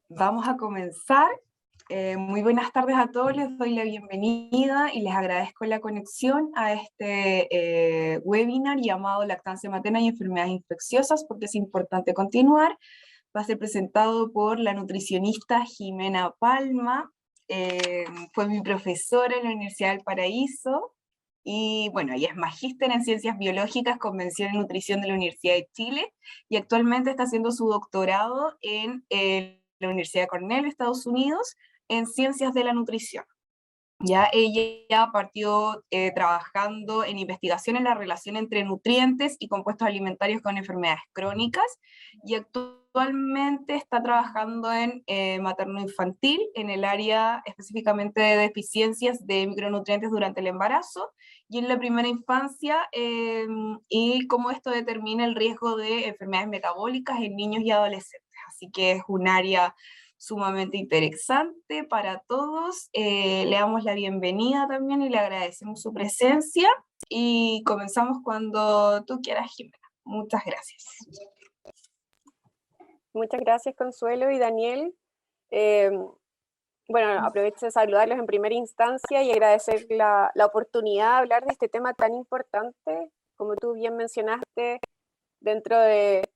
Vamos a comenzar. Muy buenas tardes a todos, les doy la bienvenida y les agradezco la conexión a este webinar llamado Lactancia Materna y Enfermedades Infecciosas, porque es importante continuar. Va a ser presentado por la nutricionista Jimena Palma, fue mi profesora en la Universidad del Paraíso, y bueno, ella es magíster en Ciencias Biológicas con mención en Nutrición de la Universidad de Chile, y actualmente está haciendo su doctorado en la Universidad de Cornell, Estados Unidos, en Ciencias de la Nutrición. Ya ella partió trabajando en investigación en la relación entre nutrientes y compuestos alimentarios con enfermedades crónicas, y actualmente está trabajando en materno-infantil, en el área específicamente de deficiencias de micronutrientes durante el embarazo y en la primera infancia, y cómo esto determina el riesgo de enfermedades metabólicas en niños y adolescentes. Así que es un área sumamente interesante para todos. Le damos la bienvenida también y le agradecemos su presencia, y comenzamos cuando tú quieras, Jimena. Muchas gracias. Muchas gracias, Consuelo y Daniel. Bueno, aprovecho de saludarlos en primera instancia y agradecer la oportunidad de hablar de este tema tan importante. Como tú bien mencionaste, dentro de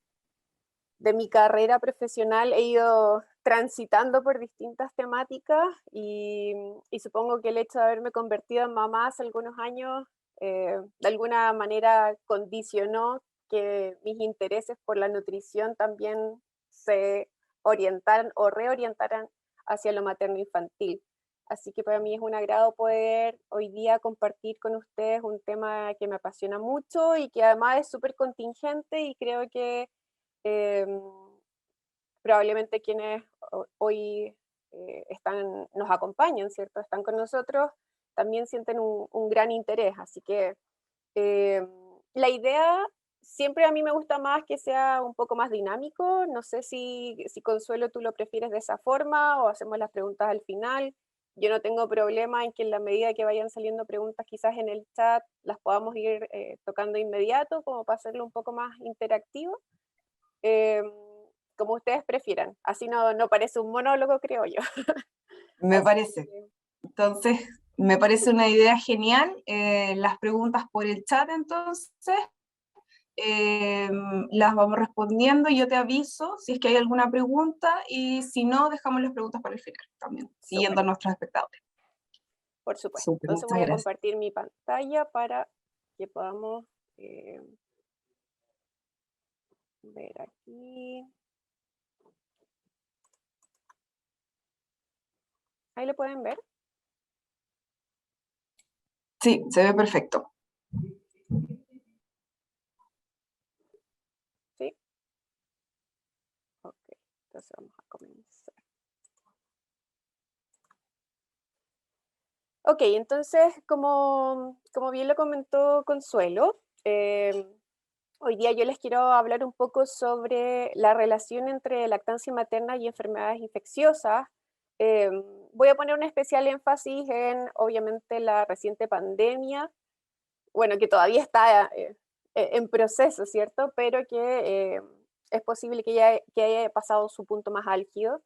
mi carrera profesional he ido transitando por distintas temáticas y supongo que el hecho de haberme convertido en mamá hace algunos años de alguna manera condicionó que mis intereses por la nutrición también se orientaran o reorientaran hacia lo materno-infantil. Así que para mí es un agrado poder hoy día compartir con ustedes un tema que me apasiona mucho y que además es súper contingente, y creo que probablemente quienes hoy nos acompañan, ¿cierto? Están con nosotros, también sienten un gran interés. Así que la idea siempre a mí me gusta más que sea un poco más dinámico. No sé si Consuelo tú lo prefieres de esa forma o hacemos las preguntas al final. Yo no tengo problema en que en la medida que vayan saliendo preguntas quizás en el chat las podamos ir tocando inmediato, como para hacerlo un poco más interactivo. Como ustedes prefieran. Así no parece un monólogo, creo yo. Me parece. Entonces, me parece una idea genial. Las preguntas por el chat, entonces, las vamos respondiendo. Yo te aviso si es que hay alguna pregunta, y si no, dejamos las preguntas para el final también, siguiendo a nuestros espectadores. Por supuesto. Súper, Entonces voy a compartir mi pantalla para que podamos ver aquí. ¿Ahí lo pueden ver? Sí, se ve perfecto. ¿Sí? Ok, entonces vamos a comenzar. Ok, entonces, como bien lo comentó Consuelo, hoy día yo les quiero hablar un poco sobre la relación entre lactancia materna y enfermedades infecciosas. Voy a poner un especial énfasis en, obviamente, la reciente pandemia, bueno, que todavía está en proceso, ¿cierto? Pero que es posible que haya pasado su punto más álgido.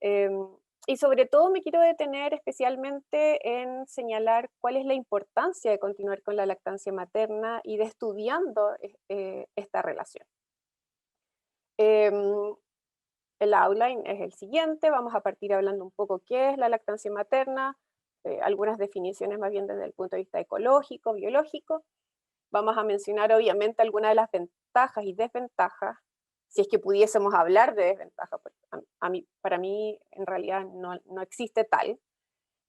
Y sobre todo me quiero detener especialmente en señalar cuál es la importancia de continuar con la lactancia materna y de estudiando esta relación. El outline es el siguiente. Vamos a partir hablando un poco qué es la lactancia materna, algunas definiciones más bien desde el punto de vista ecológico, biológico. Vamos a mencionar obviamente algunas de las ventajas y desventajas, si es que pudiésemos hablar de desventajas, porque para mí en realidad no existe tal.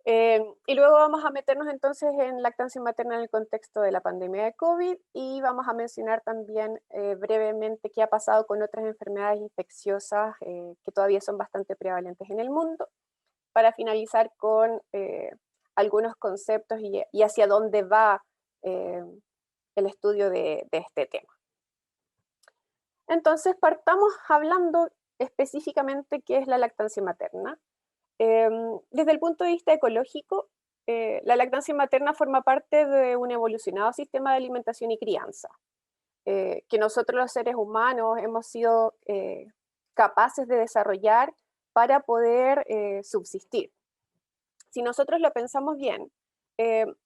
Y luego vamos a meternos entonces en lactancia materna en el contexto de la pandemia de COVID, y vamos a mencionar también brevemente qué ha pasado con otras enfermedades infecciosas que todavía son bastante prevalentes en el mundo, para finalizar con algunos conceptos y hacia dónde va el estudio de este tema. Entonces partamos hablando específicamente qué es la lactancia materna. Desde el punto de vista ecológico, la lactancia materna forma parte de un evolucionado sistema de alimentación y crianza, que nosotros los seres humanos hemos sido capaces de desarrollar para poder subsistir. Si nosotros lo pensamos bien,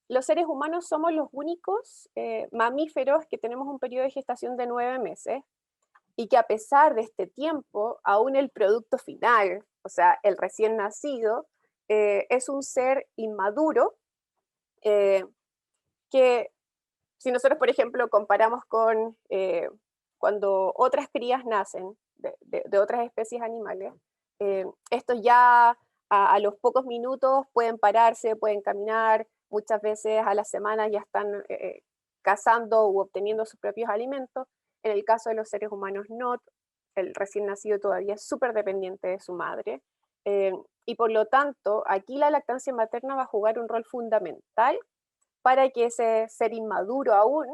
los seres humanos somos los únicos mamíferos que tenemos un periodo de gestación de 9 meses y que a pesar de este tiempo, aún el producto final, o sea, el recién nacido, es un ser inmaduro que si nosotros, por ejemplo, comparamos con cuando otras crías nacen de otras especies animales, estos ya a los pocos minutos pueden pararse, pueden caminar, muchas veces a la semana ya están cazando u obteniendo sus propios alimentos. En el caso de los seres humanos no, el recién nacido todavía es súper dependiente de su madre. Y por lo tanto, aquí la lactancia materna va a jugar un rol fundamental para que ese ser inmaduro aún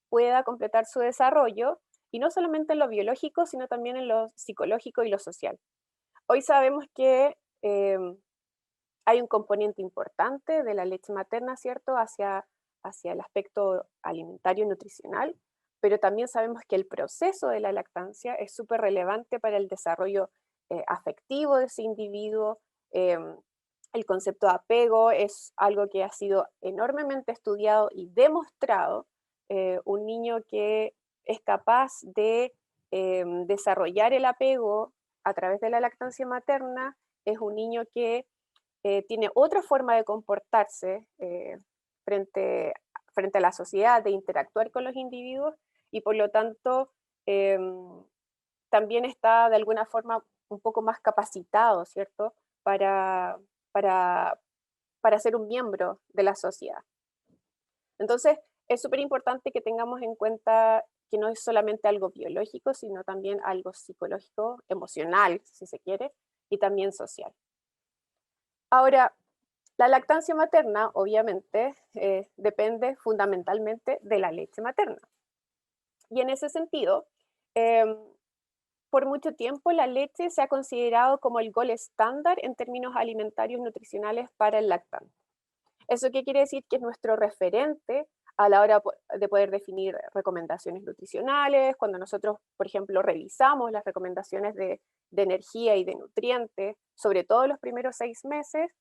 pueda completar su desarrollo, y no solamente en lo biológico, sino también en lo psicológico y lo social. Hoy sabemos que hay un componente importante de la leche materna, ¿cierto?, hacia el aspecto alimentario y nutricional, pero también sabemos que el proceso de la lactancia es súper relevante para el desarrollo afectivo de ese individuo. El concepto de apego es algo que ha sido enormemente estudiado y demostrado. Un niño que es capaz de desarrollar el apego a través de la lactancia materna es un niño que tiene otra forma de comportarse frente a la sociedad, de interactuar con los individuos, y por lo tanto también está de alguna forma un poco más capacitado, ¿cierto?, para, para, para ser un miembro de la sociedad. Entonces, es súper importante que tengamos en cuenta que no es solamente algo biológico, sino también algo psicológico, emocional, si se quiere, y también social. Ahora, la lactancia materna, obviamente, depende fundamentalmente de la leche materna. Y en ese sentido, por mucho tiempo la leche se ha considerado como el gol estándar en términos alimentarios nutricionales para el lactante. ¿Eso qué quiere decir? Que es nuestro referente a la hora de poder definir recomendaciones nutricionales, cuando nosotros, por ejemplo, revisamos las recomendaciones de energía y de nutrientes, sobre todo los primeros 6 meses,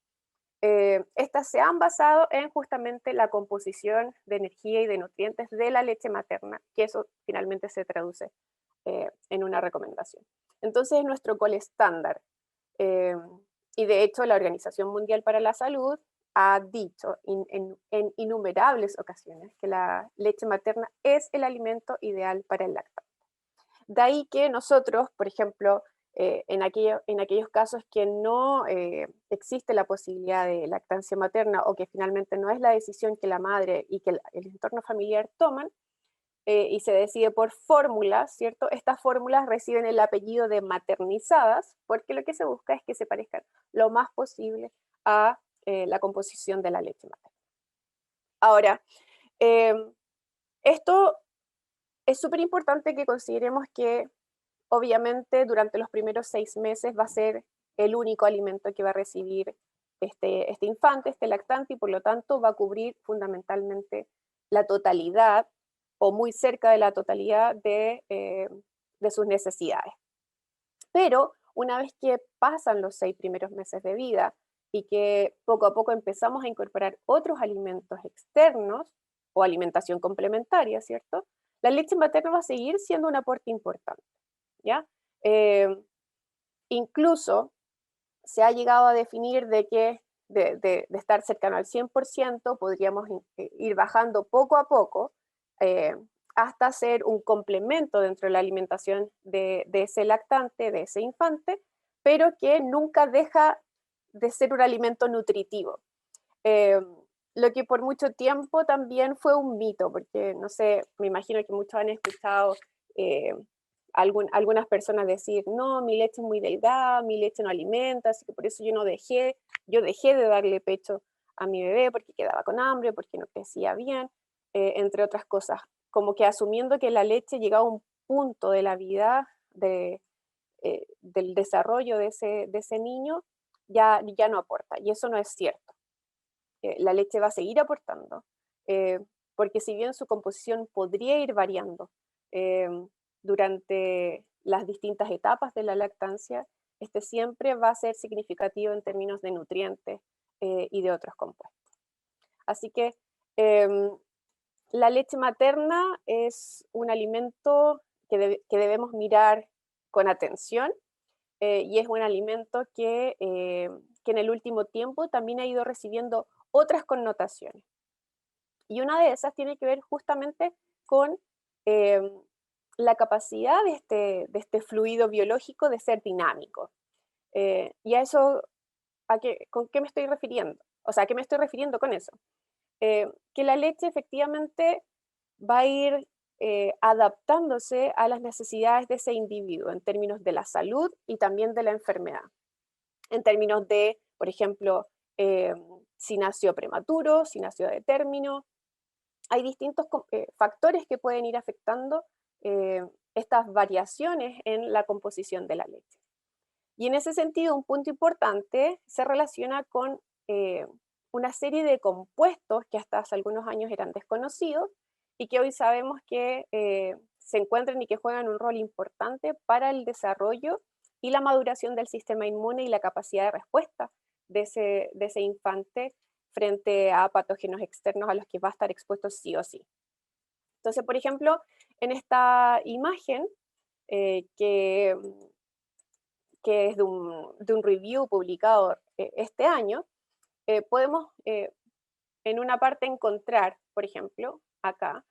estas se han basado en justamente la composición de energía y de nutrientes de la leche materna, que eso finalmente se traduce en una recomendación. Entonces es nuestro gol estándar. Y de hecho la Organización Mundial para la Salud ha dicho en innumerables ocasiones que la leche materna es el alimento ideal para el lactante. De ahí que nosotros, por ejemplo, en aquellos casos que no existe la posibilidad de lactancia materna o que finalmente no es la decisión que la madre y que el entorno familiar toman, y se decide por fórmulas, ¿cierto? Estas fórmulas reciben el apellido de maternizadas porque lo que se busca es que se parezcan lo más posible a la composición de la leche materna. Ahora, esto es súper importante que consideremos que obviamente durante los primeros 6 meses va a ser el único alimento que va a recibir este infante, este lactante, y por lo tanto va a cubrir fundamentalmente la totalidad o muy cerca de la totalidad de sus necesidades. Pero una vez que pasan los 6 primeros meses de vida y que poco a poco empezamos a incorporar otros alimentos externos o alimentación complementaria, ¿cierto? La leche materna va a seguir siendo un aporte importante, ¿ya? Incluso se ha llegado a definir de que de estar cercano al 100%, podríamos ir bajando poco a poco hasta ser un complemento dentro de la alimentación de ese lactante, de ese infante, pero que nunca deja de ser un alimento nutritivo. Lo que por mucho tiempo también fue un mito, porque no sé, me imagino que muchos han escuchado algunas personas decir, no, mi leche es muy delgada, mi leche no alimenta, así que por eso yo dejé de darle pecho a mi bebé porque quedaba con hambre, porque no crecía bien, entre otras cosas, como que asumiendo que la leche llegaba a un punto de la vida del desarrollo de ese niño, ya no aporta, y eso no es cierto. La leche va a seguir aportando, porque si bien su composición podría ir variando durante las distintas etapas de la lactancia, este siempre va a ser significativo en términos de nutrientes y de otros compuestos. Así que la leche materna es un alimento que debemos mirar con atención y es un alimento que en el último tiempo también ha ido recibiendo otras connotaciones. Y una de esas tiene que ver justamente con la capacidad de este fluido biológico de ser dinámico. Y a eso, ¿con qué me estoy refiriendo? O sea, ¿a qué me estoy refiriendo con eso? Que la leche efectivamente va a ir adaptándose a las necesidades de ese individuo en términos de la salud y también de la enfermedad. En términos de, por ejemplo, si nació prematuro, si nació de término. Hay distintos factores que pueden ir afectando estas variaciones en la composición de la leche. Y en ese sentido, un punto importante se relaciona con una serie de compuestos que hasta hace algunos años eran desconocidos y que hoy sabemos que se encuentran y que juegan un rol importante para el desarrollo y la maduración del sistema inmune y la capacidad de respuesta de ese infante frente a patógenos externos a los que va a estar expuesto sí o sí. Entonces, por ejemplo, en esta imagen que es de un review publicado este año, podemos en una parte encontrar, por ejemplo, acá,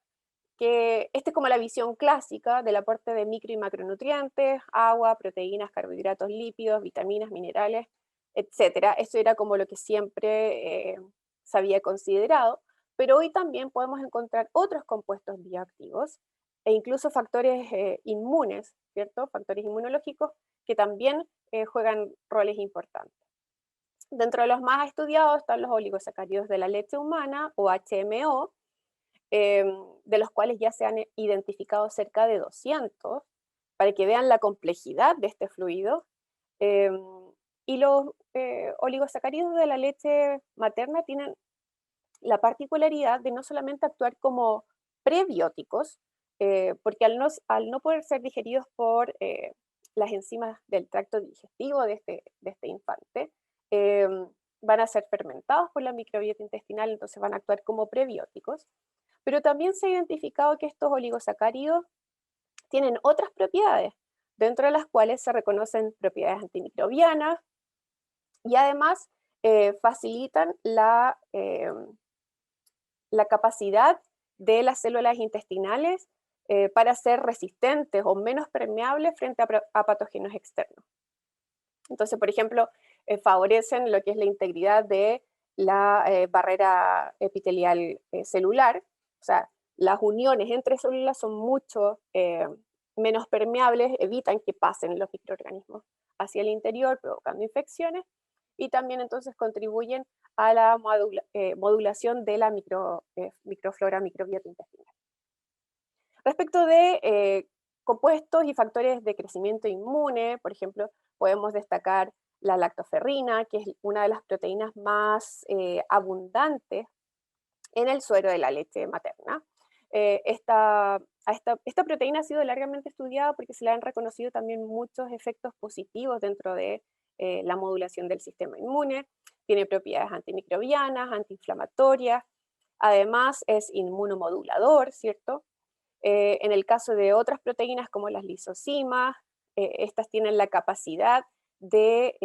que esta es como la visión clásica del aporte de micro y macronutrientes, agua, proteínas, carbohidratos, lípidos, vitaminas, minerales, etcétera. Eso era como lo que siempre se había considerado, pero hoy también podemos encontrar otros compuestos bioactivos e incluso factores inmunes, ¿cierto? Factores inmunológicos que también juegan roles importantes. Dentro de los más estudiados están los oligosacáridos de la leche humana o HMO, de los cuales ya se han identificado cerca de 200, para que vean la complejidad de este fluido. Y los oligosacáridos de la leche materna tienen la particularidad de no solamente actuar como prebióticos, porque al no poder ser digeridos por las enzimas del tracto digestivo de este infante, van a ser fermentados por la microbiota intestinal, entonces van a actuar como prebióticos. Pero también se ha identificado que estos oligosacáridos tienen otras propiedades, dentro de las cuales se reconocen propiedades antimicrobianas y además facilitan la capacidad de las células intestinales para ser resistentes o menos permeables frente a patógenos externos. Entonces, por ejemplo, favorecen lo que es la integridad de la barrera epitelial celular, o sea, las uniones entre células son mucho menos permeables, evitan que pasen los microorganismos hacia el interior, provocando infecciones, y también entonces contribuyen a la modulación de la microflora, microbiota intestinal. Respecto de compuestos y factores de crecimiento inmune, por ejemplo, podemos destacar la lactoferrina, que es una de las proteínas más abundantes en el suero de la leche materna. Esta proteína ha sido largamente estudiada porque se le han reconocido también muchos efectos positivos dentro de la modulación del sistema inmune. Tiene propiedades antimicrobianas, antiinflamatorias, además es inmunomodulador, ¿cierto? En el caso de otras proteínas como las lisosimas, estas tienen la capacidad de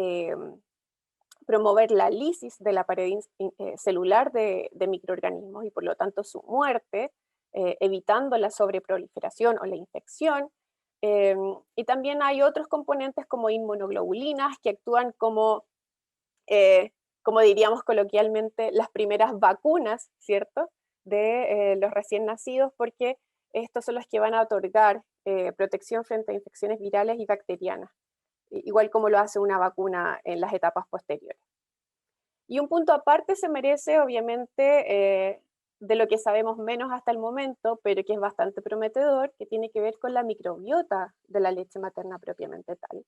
promover la lisis de la pared celular de microorganismos y por lo tanto su muerte, evitando la sobreproliferación o la infección. Y también hay otros componentes como inmunoglobulinas que actúan como diríamos coloquialmente, las primeras vacunas, ¿cierto?, de los recién nacidos, porque estos son los que van a otorgar protección frente a infecciones virales y bacterianas, igual como lo hace una vacuna en las etapas posteriores. Y un punto aparte se merece, obviamente, de lo que sabemos menos hasta el momento, pero que es bastante prometedor, que tiene que ver con la microbiota de la leche materna propiamente tal.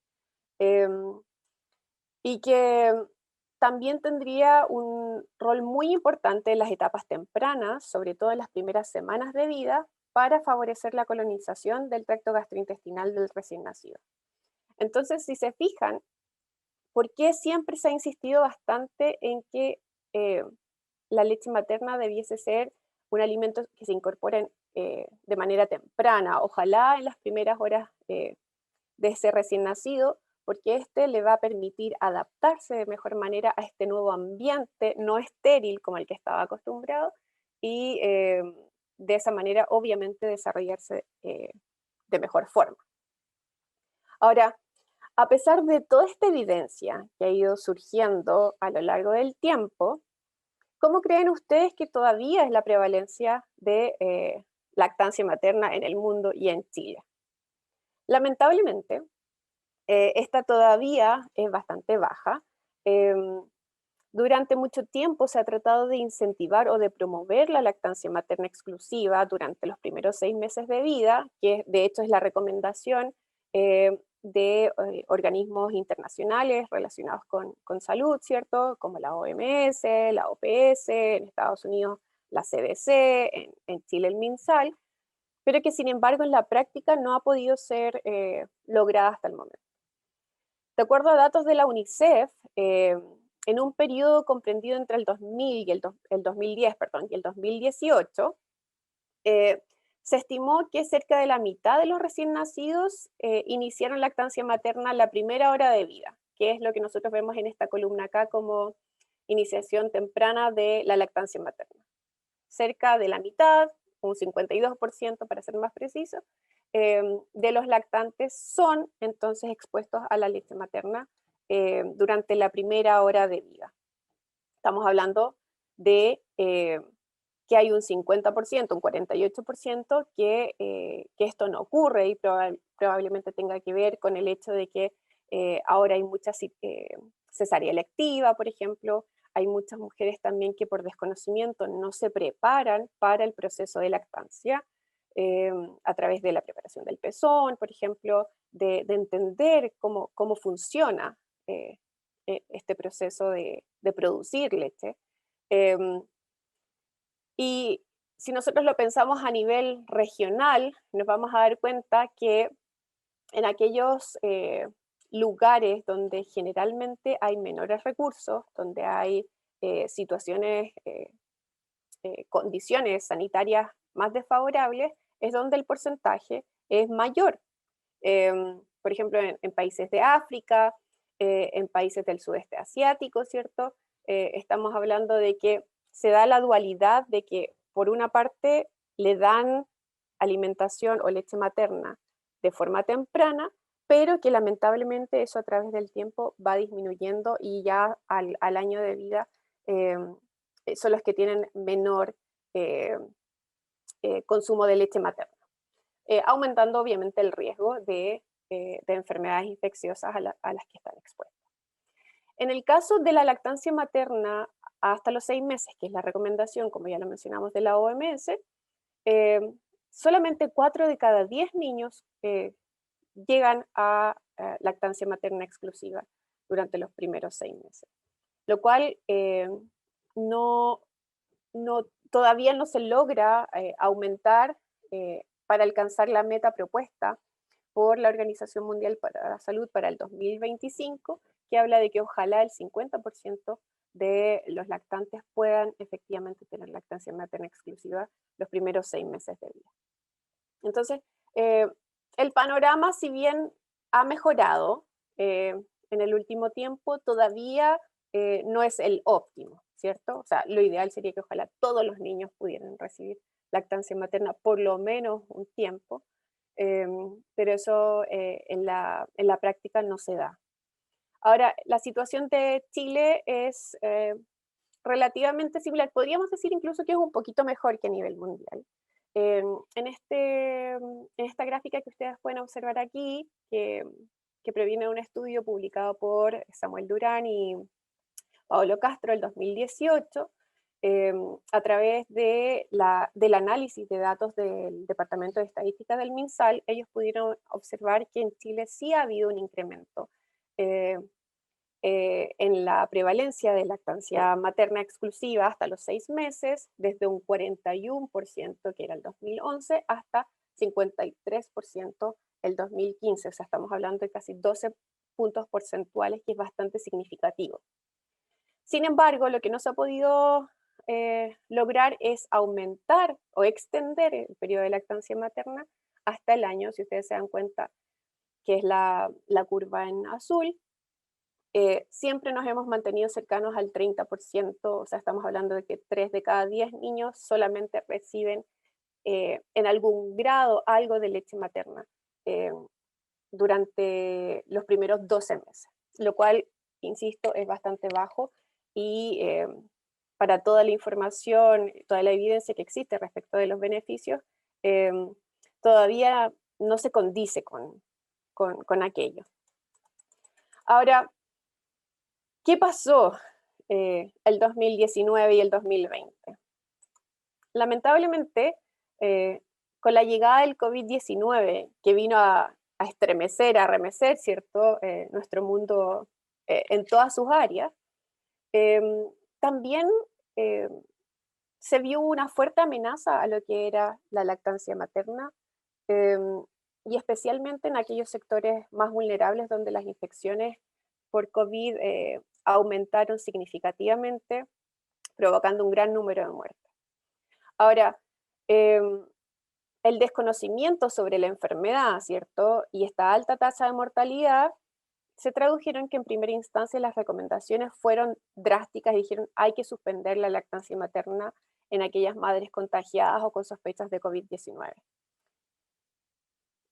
Y que también tendría un rol muy importante en las etapas tempranas, sobre todo en las primeras semanas de vida, para favorecer la colonización del tracto gastrointestinal del recién nacido. Entonces, si se fijan, ¿Por qué siempre se ha insistido bastante en que la leche materna debiese ser un alimento que se incorpore de manera temprana, ojalá en las primeras horas de ese recién nacido, porque este le va a permitir adaptarse de mejor manera a este nuevo ambiente no estéril como el que estaba acostumbrado y de esa manera obviamente desarrollarse de mejor forma? Ahora, a pesar de toda esta evidencia que ha ido surgiendo a lo largo del tiempo, ¿cómo creen ustedes que todavía es la prevalencia de lactancia materna en el mundo y en Chile? Lamentablemente, esta todavía es bastante baja. Em, Durante mucho tiempo se ha tratado de incentivar o de promover la lactancia materna exclusiva durante los primeros 6 meses de vida, que de hecho es la recomendación de organismos internacionales relacionados con salud, ¿cierto? Como la OMS, la OPS, en Estados Unidos la CDC, en Chile el MinSal, pero que sin embargo en la práctica no ha podido ser lograda hasta el momento. De acuerdo a datos de la UNICEF, en un periodo comprendido entre el 2000 y el 2010, perdón, y el 2018, se estimó que cerca de la mitad de los recién nacidos iniciaron lactancia materna la primera hora de vida, que es lo que nosotros vemos en esta columna acá como iniciación temprana de la lactancia materna. Cerca de la mitad, un 52% para ser más preciso, de los lactantes son entonces expuestos a la leche materna durante la primera hora de vida. Estamos hablando de que hay un 50%, un 48% que esto no ocurre y probablemente tenga que ver con el hecho de que ahora hay mucha cesárea electiva, por ejemplo. Hay muchas mujeres también que por desconocimiento no se preparan para el proceso de lactancia a través de la preparación del pezón, por ejemplo, de entender cómo funciona este proceso de producir leche. Y si nosotros lo pensamos a nivel regional, nos vamos a dar cuenta que en aquellos lugares donde generalmente hay menores recursos, donde hay situaciones, condiciones sanitarias más desfavorables, es donde el porcentaje es mayor. Por ejemplo, en países de África, en países del sudeste asiático, ¿cierto? Estamos hablando de que se da la dualidad de que por una parte le dan alimentación o leche materna de forma temprana, pero que lamentablemente eso a través del tiempo va disminuyendo y ya al año de vida son los que tienen menor consumo de leche materna, aumentando obviamente el riesgo de enfermedades infecciosas a las que están expuestas. En el caso de la lactancia materna hasta los 6 meses, que es la recomendación, como ya lo mencionamos, de la OMS, solamente 4 de cada 10 niños llegan a lactancia materna exclusiva durante los primeros 6 meses, lo cual todavía no se logra aumentar para alcanzar la meta propuesta por la Organización Mundial para la Salud para el 2025, que habla de que ojalá el 50% de los lactantes puedan efectivamente tener lactancia materna exclusiva los primeros 6 meses de vida. Entonces, el panorama, si bien ha mejorado en el último tiempo, todavía no es el óptimo, ¿cierto? O sea, lo ideal sería que ojalá todos los niños pudieran recibir lactancia materna por lo menos un tiempo, pero eso en la práctica no se da. Ahora, la situación de Chile es relativamente similar. Podríamos decir incluso que es un poquito mejor que a nivel mundial. En esta gráfica que ustedes pueden observar aquí, que proviene de un estudio publicado por Samuel Durán y Pablo Castro el 2018, a través del análisis de datos del Departamento de Estadística del MinSal, ellos pudieron observar que en Chile sí ha habido un incremento en la prevalencia de lactancia materna exclusiva hasta los 6 meses, desde un 41% que era el 2011 hasta 53% el 2015, o sea, estamos hablando de casi 12 puntos porcentuales, que es bastante significativo. Sin embargo, lo que no se ha podido lograr es aumentar o extender el periodo de lactancia materna hasta el año, si ustedes se dan cuenta, que es la curva en azul. Siempre nos hemos mantenido cercanos al 30%, o sea, estamos hablando de que 3 de cada 10 niños solamente reciben en algún grado algo de leche materna durante los primeros 12 meses, lo cual, insisto, es bastante bajo y para toda la información, toda la evidencia que existe respecto de los beneficios, todavía no se condice con aquello. Ahora, ¿qué pasó el 2019 y el 2020? Lamentablemente, con la llegada del COVID-19, que vino a estremecer, a remecer, ¿cierto? Nuestro mundo en todas sus áreas, también se vio una fuerte amenaza a lo que era la lactancia materna, y especialmente en aquellos sectores más vulnerables donde las infecciones por COVID aumentaron significativamente, provocando un gran número de muertes. Ahora, el desconocimiento sobre la enfermedad, ¿cierto? Y esta alta tasa de mortalidad se tradujeron que en primera instancia las recomendaciones fueron drásticas y dijeron hay que suspender la lactancia materna en aquellas madres contagiadas o con sospechas de COVID-19.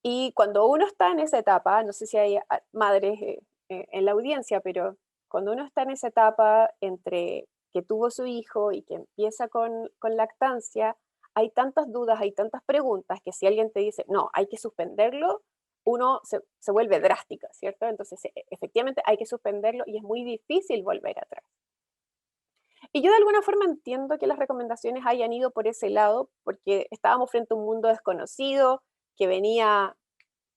Y cuando uno está en esa etapa, no sé si hay madres en la audiencia, pero cuando uno está en esa etapa entre que tuvo su hijo y que empieza con lactancia, hay tantas dudas, hay tantas preguntas que si alguien te dice, no, hay que suspenderlo, uno se vuelve drástica, ¿cierto? Entonces, efectivamente hay que suspenderlo y es muy difícil volver atrás. Y yo de alguna forma entiendo que las recomendaciones hayan ido por ese lado, porque estábamos frente a un mundo desconocido que venía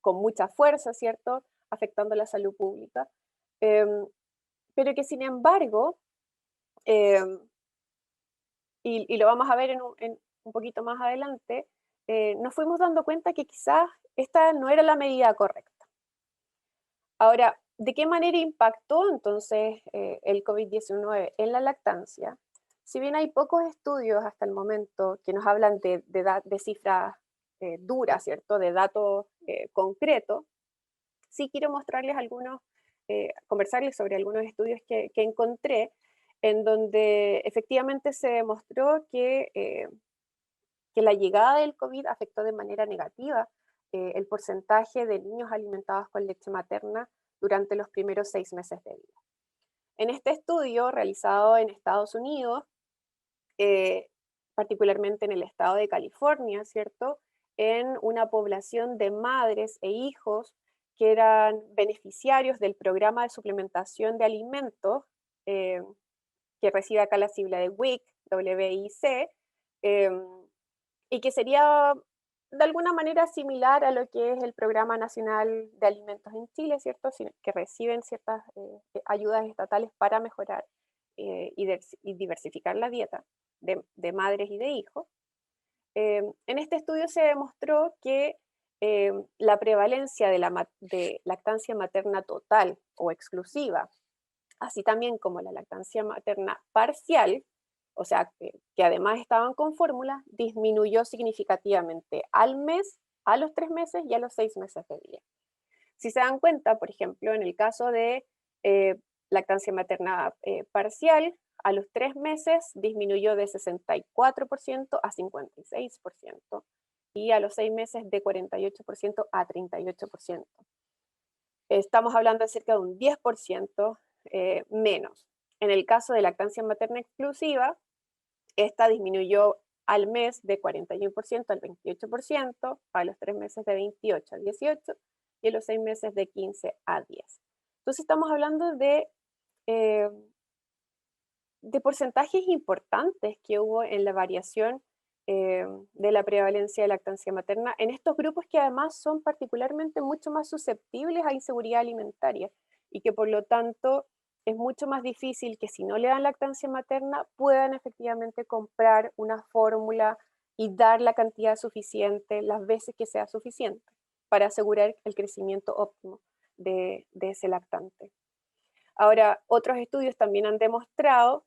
con mucha fuerza, ¿cierto? Afectando la salud pública. Pero que sin embargo, y lo vamos a ver en un poquito más adelante, nos fuimos dando cuenta que quizás esta no era la medida correcta. Ahora, ¿de qué manera impactó entonces el COVID-19 en la lactancia? Si bien hay pocos estudios hasta el momento que nos hablan de cifras duras, ¿cierto? De datos concretos, sí quiero mostrarles algunos, conversarles sobre algunos estudios que encontré en donde efectivamente se demostró que la llegada del COVID afectó de manera negativa el porcentaje de niños alimentados con leche materna durante los primeros 6 meses de vida. En este estudio realizado en Estados Unidos, particularmente en el estado de California, ¿cierto? En una población de madres e hijos que eran beneficiarios del programa de suplementación de alimentos, que recibe acá la sigla de WIC, WIC, y que sería de alguna manera similar a lo que es el Programa Nacional de Alimentos en Chile, ¿cierto? Que reciben ciertas ayudas estatales para mejorar y diversificar la dieta de madres y de hijos. En este estudio se demostró que la prevalencia de lactancia materna total o exclusiva, así también como la lactancia materna parcial, o sea, que además estaban con fórmula, disminuyó significativamente al mes, a los 3 meses y a los 6 meses de vida. Si se dan cuenta, por ejemplo, en el caso de lactancia materna parcial, a los 3 meses disminuyó de 64% a 56% y a los 6 meses de 48% a 38%. Estamos hablando de cerca de un 10% menos. En el caso de lactancia materna exclusiva, esta disminuyó al mes de 41% al 28%, a los 3 meses de 28 a 18 y a los 6 meses de 15 a 10. Entonces estamos hablando de porcentajes importantes que hubo en la variación de la prevalencia de lactancia materna en estos grupos que además son particularmente mucho más susceptibles a inseguridad alimentaria y que por lo tanto es mucho más difícil que si no le dan lactancia materna puedan efectivamente comprar una fórmula y dar la cantidad suficiente las veces que sea suficiente para asegurar el crecimiento óptimo de ese lactante. Ahora, otros estudios también han demostrado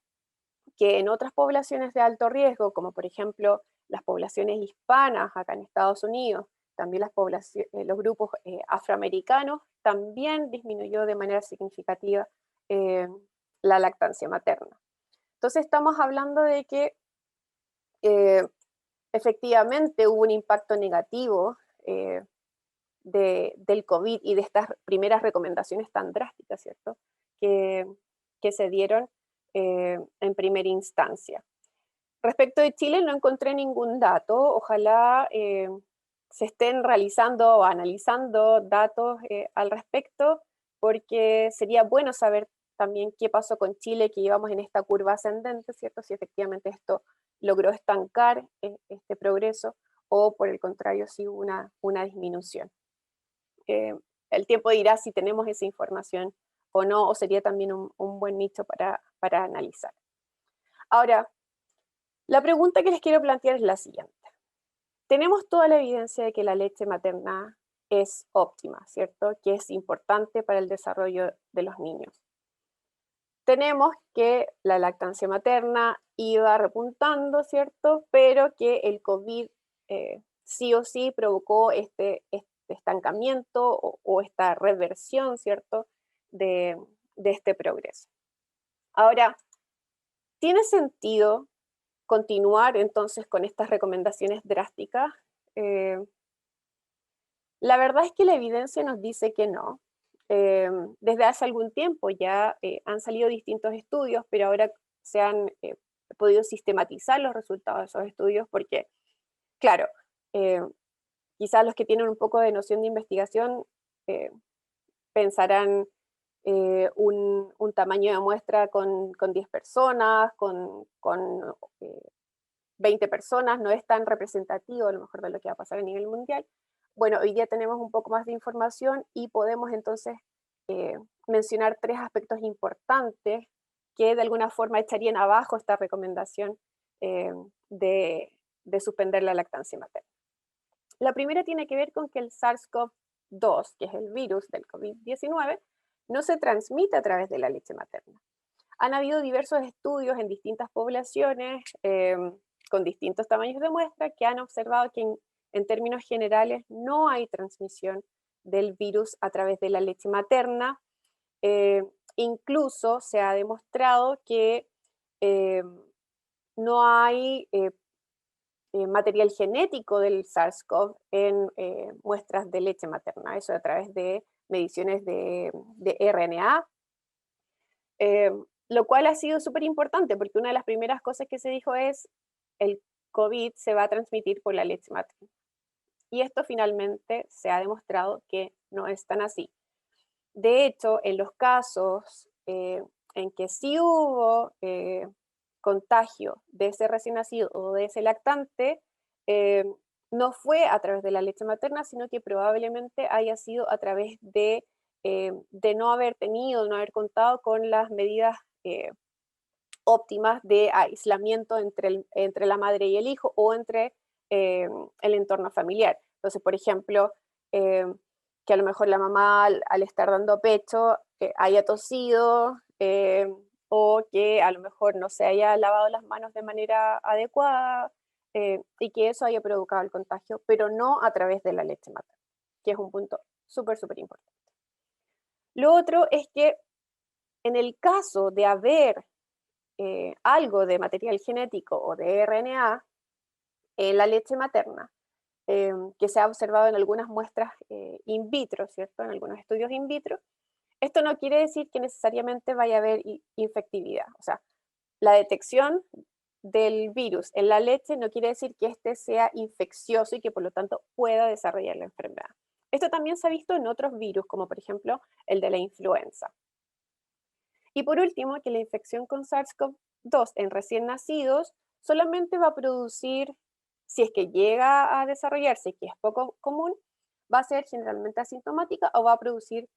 que en otras poblaciones de alto riesgo, como por ejemplo las poblaciones hispanas acá en Estados Unidos, también los grupos afroamericanos, también disminuyó de manera significativa la lactancia materna. Entonces estamos hablando de que efectivamente hubo un impacto negativo del COVID y de estas primeras recomendaciones tan drásticas, ¿cierto? Que se dieron en primera instancia. Respecto de Chile no encontré ningún dato, ojalá se estén realizando o analizando datos al respecto, porque sería bueno saber también qué pasó con Chile, que llevamos en esta curva ascendente, ¿cierto? Si efectivamente esto logró estancar este progreso o por el contrario si hubo una disminución. El tiempo dirá si tenemos esa información o no, o sería también un buen nicho para analizar. Ahora, la pregunta que les quiero plantear es la siguiente. Tenemos toda la evidencia de que la leche materna es óptima, ¿cierto? Que es importante para el desarrollo de los niños. Tenemos que la lactancia materna iba repuntando, ¿cierto? Pero que el COVID sí o sí provocó este estancamiento o esta reversión, ¿cierto? De este progreso. Ahora, ¿tiene sentido continuar entonces con estas recomendaciones drásticas? La verdad es que la evidencia nos dice que no. Desde hace algún tiempo ya han salido distintos estudios, pero ahora se han podido sistematizar los resultados de esos estudios porque, claro, quizás los que tienen un poco de noción de investigación pensarán un tamaño de muestra con 10 personas, con 20 personas, no es tan representativo a lo mejor de lo que va a pasar a nivel mundial. Bueno, hoy día tenemos un poco más de información y podemos entonces mencionar 3 aspectos importantes que de alguna forma echarían abajo esta recomendación de suspender la lactancia materna. La primera tiene que ver con que el SARS-CoV-2, que es el virus del COVID-19, no se transmite a través de la leche materna. Han habido diversos estudios en distintas poblaciones con distintos tamaños de muestra que han observado que en términos generales no hay transmisión del virus a través de la leche materna. Incluso se ha demostrado que no hay material genético del SARS-CoV en muestras de leche materna, eso a través de mediciones de RNA, lo cual ha sido súper importante porque una de las primeras cosas que se dijo es el COVID se va a transmitir por la leche materna. Y esto finalmente se ha demostrado que no es tan así. De hecho, en los casos en que sí hubo contagio de ese recién nacido o de ese lactante, no fue a través de la leche materna, sino que probablemente haya sido a través de no haber tenido, no haber contado con las medidas óptimas de aislamiento entre la madre y el hijo o entre el entorno familiar. Entonces, por ejemplo, que a lo mejor la mamá al estar dando pecho haya tosido o que a lo mejor no se haya lavado las manos de manera adecuada y que eso haya provocado el contagio, pero no a través de la leche materna, que es un punto súper, súper importante. Lo otro es que en el caso de haber algo de material genético o de RNA en la leche materna, que se ha observado en algunas muestras in vitro, ¿cierto? En algunos estudios in vitro, esto no quiere decir que necesariamente vaya a haber infectividad. O sea, la detección del virus en la leche no quiere decir que este sea infeccioso y que por lo tanto pueda desarrollar la enfermedad. Esto también se ha visto en otros virus, como por ejemplo el de la influenza. Y por último, que la infección con SARS-CoV-2 en recién nacidos solamente va a producir, si es que llega a desarrollarse, que es poco común, va a ser generalmente asintomática o va a producir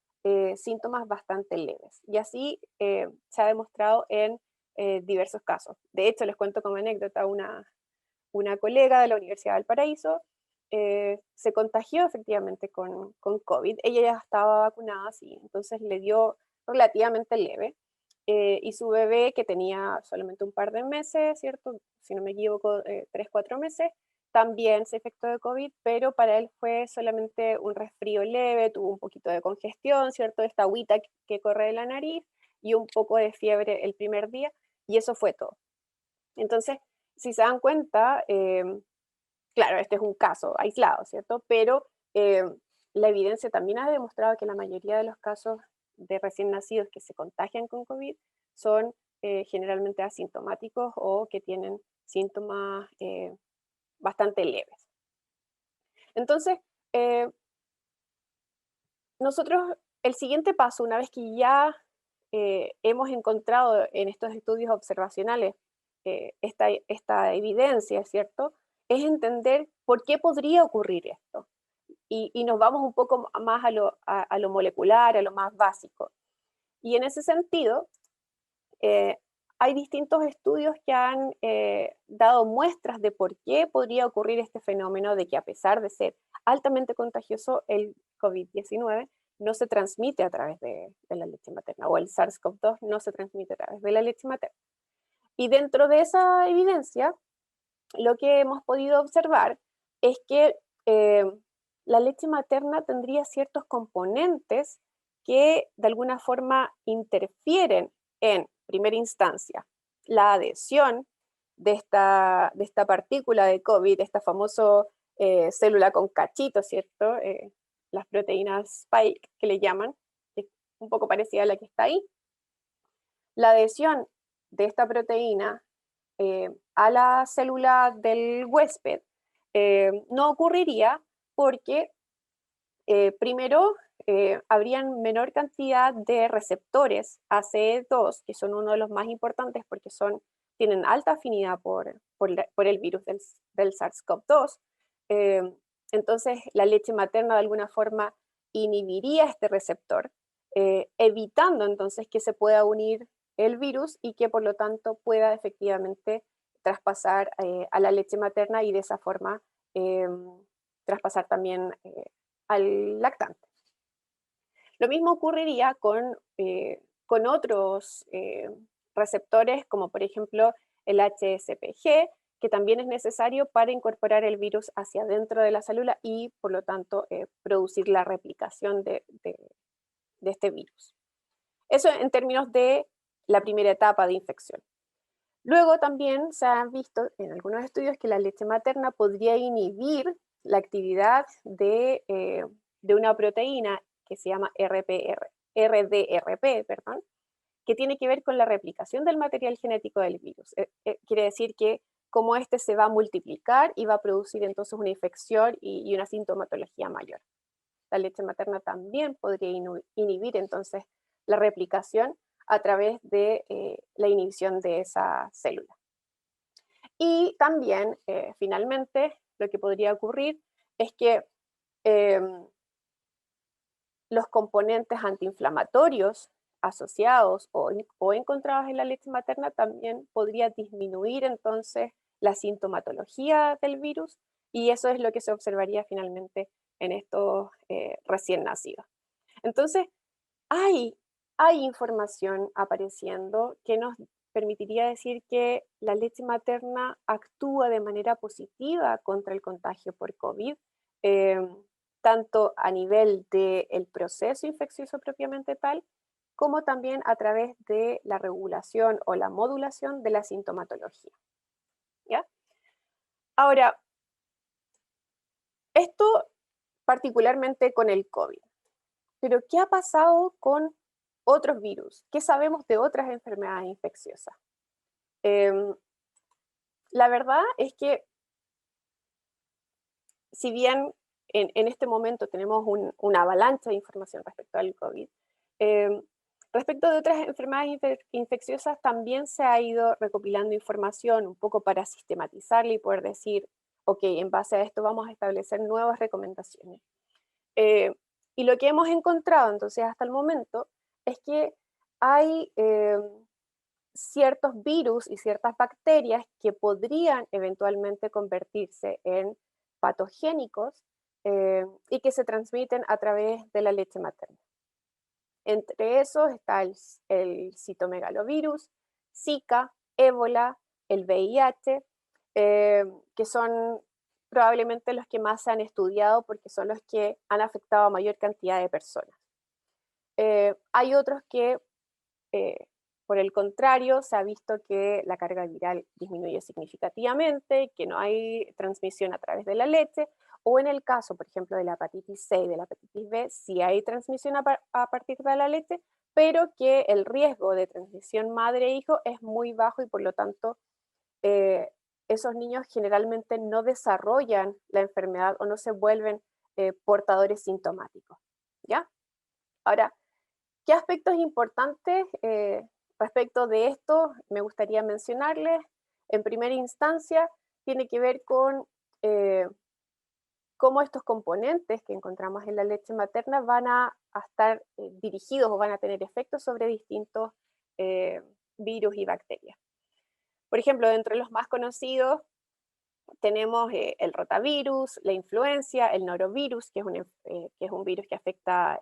síntomas bastante leves. Y así se ha demostrado en diversos casos. De hecho, les cuento como anécdota una colega de la Universidad de Valparaíso se contagió efectivamente con COVID. Ella ya estaba vacunada, sí, entonces le dio relativamente leve. Y su bebé, que tenía solamente un par de meses, ¿cierto? Si no me equivoco, 3, 4 meses, también se infectó de COVID, pero para él fue solamente un resfrío leve, tuvo un poquito de congestión, ¿cierto? Esta agüita que corre de la nariz y un poco de fiebre el primer día, y eso fue todo. Entonces, si se dan cuenta, claro, este es un caso aislado, ¿cierto? Pero la evidencia también ha demostrado que la mayoría de los casos de recién nacidos que se contagian con COVID son generalmente asintomáticos o que tienen síntomas bastante leves. Entonces, nosotros, el siguiente paso, una vez que ya hemos encontrado en estos estudios observacionales esta evidencia, ¿cierto? Es entender por qué podría ocurrir esto. Y nos vamos un poco más a lo molecular, a lo más básico. Y en ese sentido, hay distintos estudios que han dado muestras de por qué podría ocurrir este fenómeno de que a pesar de ser altamente contagioso, el COVID-19 no se transmite a través de la leche materna, o el SARS-CoV-2 no se transmite a través de la leche materna. Y dentro de esa evidencia, lo que hemos podido observar es que la leche materna tendría ciertos componentes que de alguna forma interfieren en primera instancia la adhesión de esta partícula de COVID, esta famosa célula con cachito, ¿cierto? Las proteínas Spike que le llaman, que es un poco parecida a la que está ahí. La adhesión de esta proteína a la célula del huésped no ocurriría porque primero habrían menor cantidad de receptores ACE2, que son uno de los más importantes porque tienen alta afinidad por el virus del SARS-CoV-2. Entonces la leche materna de alguna forma inhibiría este receptor, evitando entonces que se pueda unir el virus y que por lo tanto pueda efectivamente traspasar a la leche materna y de esa forma traspasar también al lactante. Lo mismo ocurriría con otros receptores, como por ejemplo el HSPG, que también es necesario para incorporar el virus hacia dentro de la célula y, por lo tanto, producir la replicación de este virus. Eso en términos de la primera etapa de infección. Luego también se han visto en algunos estudios que la leche materna podría inhibir la actividad de una proteína que se llama RDRP, perdón, que tiene que ver con la replicación del material genético del virus. Quiere decir que como este se va a multiplicar y va a producir entonces una infección y una sintomatología mayor. La leche materna también podría inhibir entonces la replicación a través de la inhibición de esa célula. Y también, finalmente, lo que podría ocurrir es que los componentes antiinflamatorios asociados o encontrados en la leche materna también podría disminuir entonces la sintomatología del virus, y eso es lo que se observaría finalmente en estos recién nacidos. Entonces, hay información apareciendo que nos permitiría decir que la leche materna actúa de manera positiva contra el contagio por COVID, tanto a nivel del proceso infeccioso propiamente tal, como también a través de la regulación o la modulación de la sintomatología. ¿Ya? Ahora, esto particularmente con el COVID, pero ¿qué ha pasado con otros virus? ¿Qué sabemos de otras enfermedades infecciosas? La verdad es que si bien en este momento tenemos una avalancha de información respecto al COVID, respecto de otras enfermedades infecciosas también se ha ido recopilando información un poco para sistematizarla y poder decir, ok, en base a esto vamos a establecer nuevas recomendaciones. Y lo que hemos encontrado entonces hasta el momento es que hay ciertos virus y ciertas bacterias que podrían eventualmente convertirse en patogénicos y que se transmiten a través de la leche materna. Entre esos está el citomegalovirus, Zika, ébola, el VIH, que son probablemente los que más se han estudiado porque son los que han afectado a mayor cantidad de personas. Hay otros que, por el contrario, se ha visto que la carga viral disminuye significativamente, que no hay transmisión a través de la leche, o en el caso, por ejemplo, de la hepatitis C y de la hepatitis B, sí hay transmisión a partir de la leche, pero que el riesgo de transmisión madre-hijo es muy bajo y por lo tanto esos niños generalmente no desarrollan la enfermedad o no se vuelven portadores sintomáticos. ¿Ya? Ahora, ¿qué aspectos importantes respecto de esto me gustaría mencionarles? En primera instancia, tiene que ver con cómo estos componentes que encontramos en la leche materna van a estar dirigidos o van a tener efectos sobre distintos virus y bacterias. Por ejemplo, entre los más conocidos tenemos el rotavirus, la influencia, el norovirus, que es un virus que afecta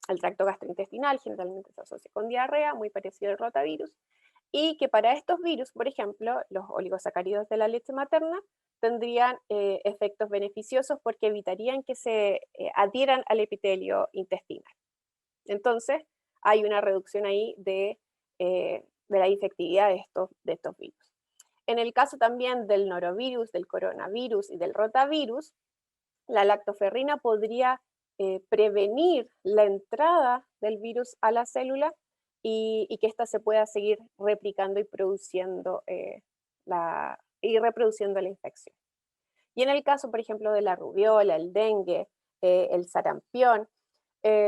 al tracto gastrointestinal, generalmente se asocia con diarrea, muy parecido al rotavirus, y que para estos virus, por ejemplo, los oligosacáridos de la leche materna tendrían efectos beneficiosos porque evitarían que se adhieran al epitelio intestinal. Entonces, hay una reducción ahí de la infectividad de estos virus. En el caso también del norovirus, del coronavirus y del rotavirus, la lactoferrina podría prevenir la entrada del virus a la célula y que ésta se pueda seguir replicando y produciendo reproduciendo la infección. Y en el caso, por ejemplo, de la rubiola, el dengue, el sarampión,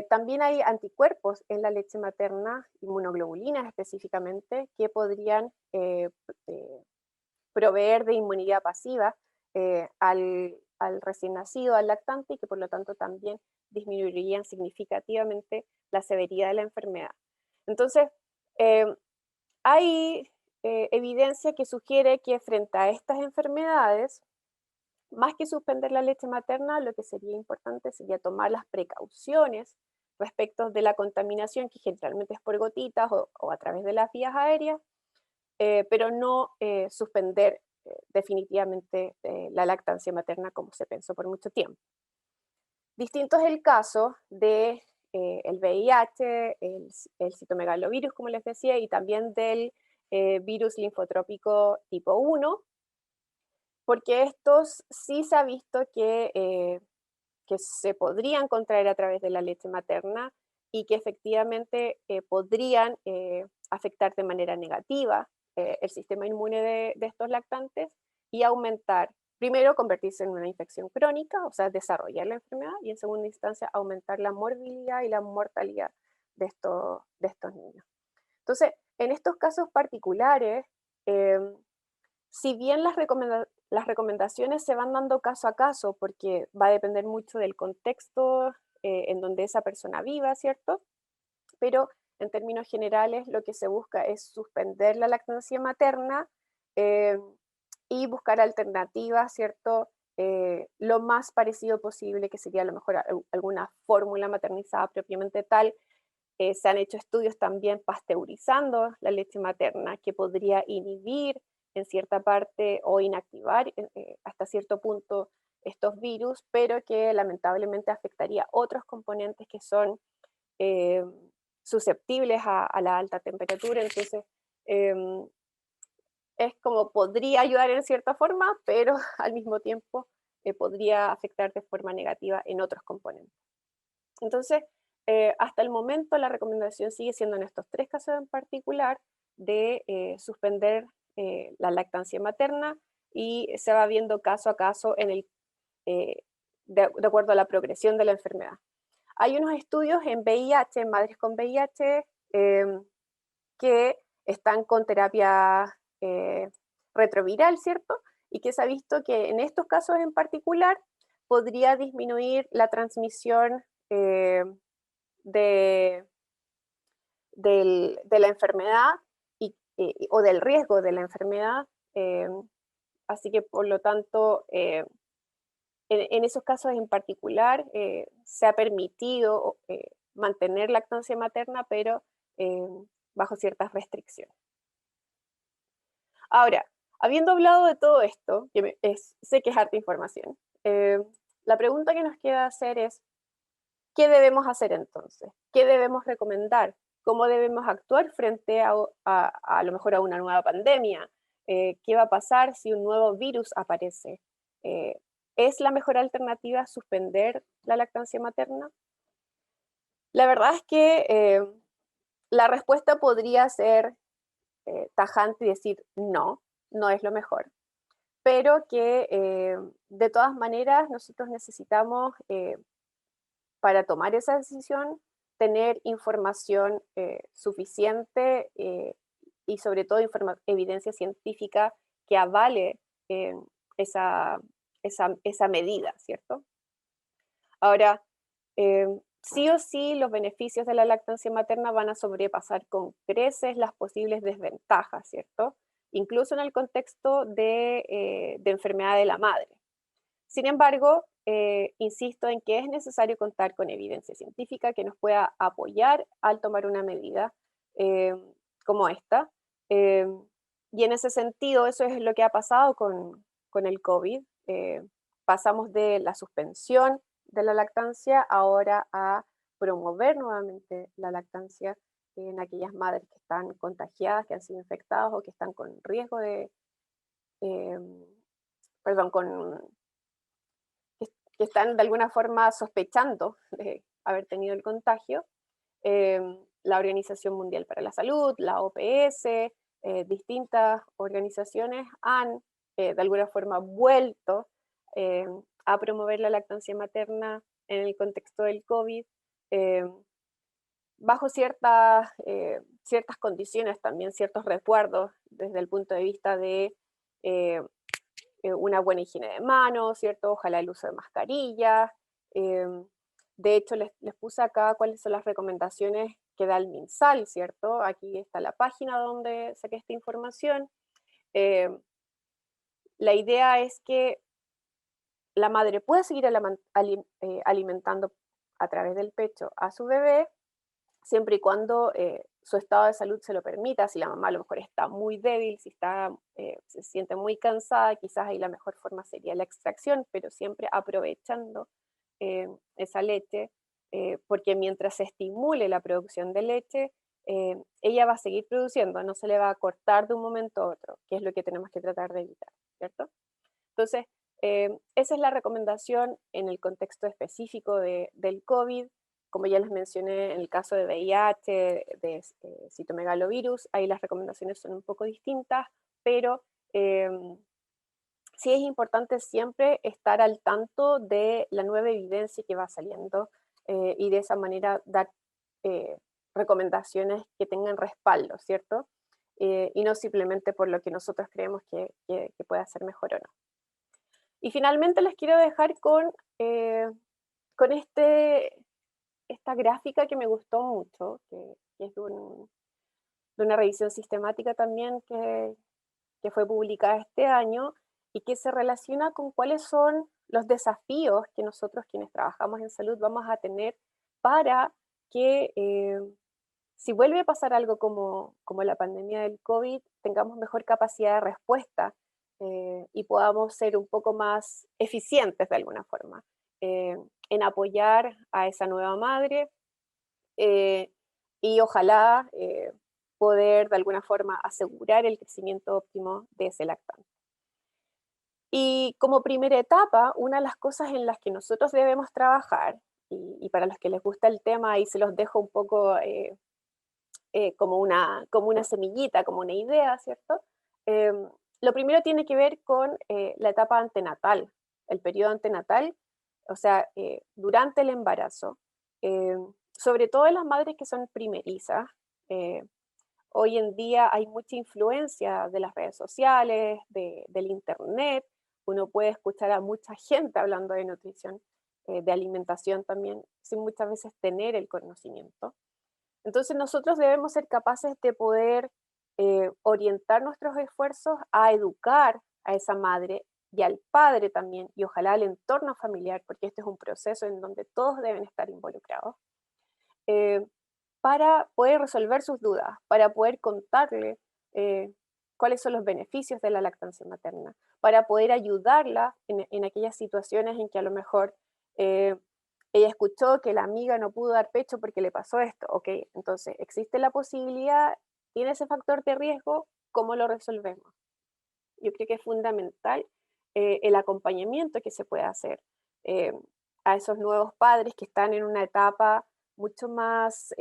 también hay anticuerpos en la leche materna, inmunoglobulinas específicamente, que podrían proveer de inmunidad pasiva al recién nacido, al lactante, y que por lo tanto también disminuirían significativamente la severidad de la enfermedad. Entonces, hay evidencia que sugiere que frente a estas enfermedades, más que suspender la leche materna, lo que sería importante sería tomar las precauciones respecto de la contaminación, que generalmente es por gotitas o a través de las vías aéreas, pero no suspender definitivamente la lactancia materna como se pensó por mucho tiempo. Distinto es el caso de el VIH, el citomegalovirus, como les decía, y también del virus linfotrópico tipo 1, porque estos sí se ha visto que se podrían contraer a través de la leche materna y que efectivamente podrían afectar de manera negativa el sistema inmune de estos lactantes y aumentar, primero convertirse en una infección crónica, o sea, desarrollar la enfermedad, y en segunda instancia aumentar la morbilidad y la mortalidad de estos niños. Entonces, en estos casos particulares, si bien las recomendaciones se van dando caso a caso, porque va a depender mucho del contexto en donde esa persona viva, ¿cierto? Pero en términos generales lo que se busca es suspender la lactancia materna y buscar alternativas, ¿cierto? Lo más parecido posible, que sería a lo mejor alguna fórmula maternizada propiamente tal. Se han hecho estudios también pasteurizando la leche materna, que podría inhibir en cierta parte o inactivar hasta cierto punto estos virus, pero que lamentablemente afectaría otros componentes que son susceptibles a la alta temperatura. Entonces, es como podría ayudar en cierta forma, pero al mismo tiempo podría afectar de forma negativa en otros componentes. Entonces, hasta el momento la recomendación sigue siendo en estos tres casos en particular de suspender la lactancia materna y se va viendo caso a caso de acuerdo a la progresión de la enfermedad. Hay unos estudios en VIH, en madres con VIH, que están con terapia retroviral, ¿cierto? Y que se ha visto que en estos casos en particular podría disminuir la transmisión de la enfermedad o del riesgo de la enfermedad. Así que por lo tanto En esos casos en particular se ha permitido mantener lactancia materna, pero bajo ciertas restricciones. Ahora, habiendo hablado de todo esto, sé que es harta información, la pregunta que nos queda hacer es, ¿qué debemos hacer entonces? ¿Qué debemos recomendar? ¿Cómo debemos actuar frente a lo mejor a una nueva pandemia? ¿Qué va a pasar si un nuevo virus aparece? ¿Es la mejor alternativa suspender la lactancia materna? La verdad es que la respuesta podría ser tajante y decir no, no es lo mejor, pero que de todas maneras nosotros necesitamos, para tomar esa decisión, tener información suficiente y sobre todo evidencia científica que avale eh, esa, esa medida, ¿cierto? Ahora, eh, sí o sí los beneficios de la lactancia materna van a sobrepasar con creces las posibles desventajas, ¿cierto? Incluso en el contexto de enfermedad de la madre. Sin embargo, insisto en que es necesario contar con evidencia científica que nos pueda apoyar al tomar una medida eh, como esta. Eh, y en ese sentido, eso es lo que ha pasado con el COVID. Pasamos de la suspensión de la lactancia ahora a promover nuevamente la lactancia en aquellas madres que están contagiadas, que han sido infectadas o que están con riesgo de, eh, perdón, que están de alguna forma sospechando de haber tenido el contagio. La Organización Mundial para la Salud, la OPS, distintas organizaciones han de alguna forma vuelto eh, a promover la lactancia materna en el contexto del COVID, eh, bajo ciertas condiciones también, ciertos resguardos desde el punto de vista de eh, una buena higiene de manos, ¿cierto? Ojalá el uso de mascarillas. De hecho, les puse acá cuáles son las recomendaciones que da el MinSal, ¿cierto? Aquí está la página donde saqué esta información. Eh, la idea es que la madre pueda seguir alimentando a través del pecho a su bebé, siempre y cuando su estado de salud se lo permita. Si la mamá a lo mejor está muy débil, si se siente muy cansada, quizás ahí la mejor forma sería la extracción, pero siempre aprovechando esa leche, porque mientras se estimule la producción de leche, ella va a seguir produciendo, no se le va a cortar de un momento a otro, que es lo que tenemos que tratar de evitar, ¿cierto? Entonces, esa es la recomendación en el contexto específico del COVID. Como ya les mencioné, en el caso de VIH, de citomegalovirus, ahí las recomendaciones son un poco distintas, pero sí es importante siempre estar al tanto de la nueva evidencia que va saliendo y de esa manera dar eh, recomendaciones que tengan respaldo, ¿cierto? Y no simplemente por lo que nosotros creemos que puede ser mejor o no. Y finalmente les quiero dejar con esta gráfica que me gustó mucho, que es de una revisión sistemática también que fue publicada este año y que se relaciona con cuáles son los desafíos que nosotros quienes trabajamos en salud vamos a tener para que si vuelve a pasar algo como la pandemia del COVID, tengamos mejor capacidad de respuesta y podamos ser un poco más eficientes de alguna forma en apoyar a esa nueva madre eh, y ojalá poder de alguna forma asegurar el crecimiento óptimo de ese lactante. Y como primera etapa, una de las cosas en las que nosotros debemos trabajar, y para los que les gusta el tema, ahí se los dejo un poco como una semillita, como una idea, ¿cierto? Lo primero tiene que ver con la etapa antenatal, el periodo antenatal, o sea, durante el embarazo, eh, sobre todo en las madres que son primerizas. eh, Hoy en día hay mucha influencia de las redes sociales, del internet, uno puede escuchar a mucha gente hablando de nutrición, de alimentación también, sin muchas veces tener el conocimiento. Entonces nosotros debemos ser capaces de poder orientar nuestros esfuerzos a educar a esa madre y al padre también, y ojalá al entorno familiar, porque este es un proceso en donde todos deben estar involucrados, eh, para poder resolver sus dudas, para poder contarle cuáles son los beneficios de la lactancia materna, para poder ayudarla en aquellas situaciones en que a lo mejor eh, ella escuchó que la amiga no pudo dar pecho porque le pasó esto. Ok, entonces existe la posibilidad, tiene ese factor de riesgo, ¿cómo lo resolvemos? Yo creo que es fundamental el acompañamiento que se puede hacer eh, a esos nuevos padres que están en una etapa mucho más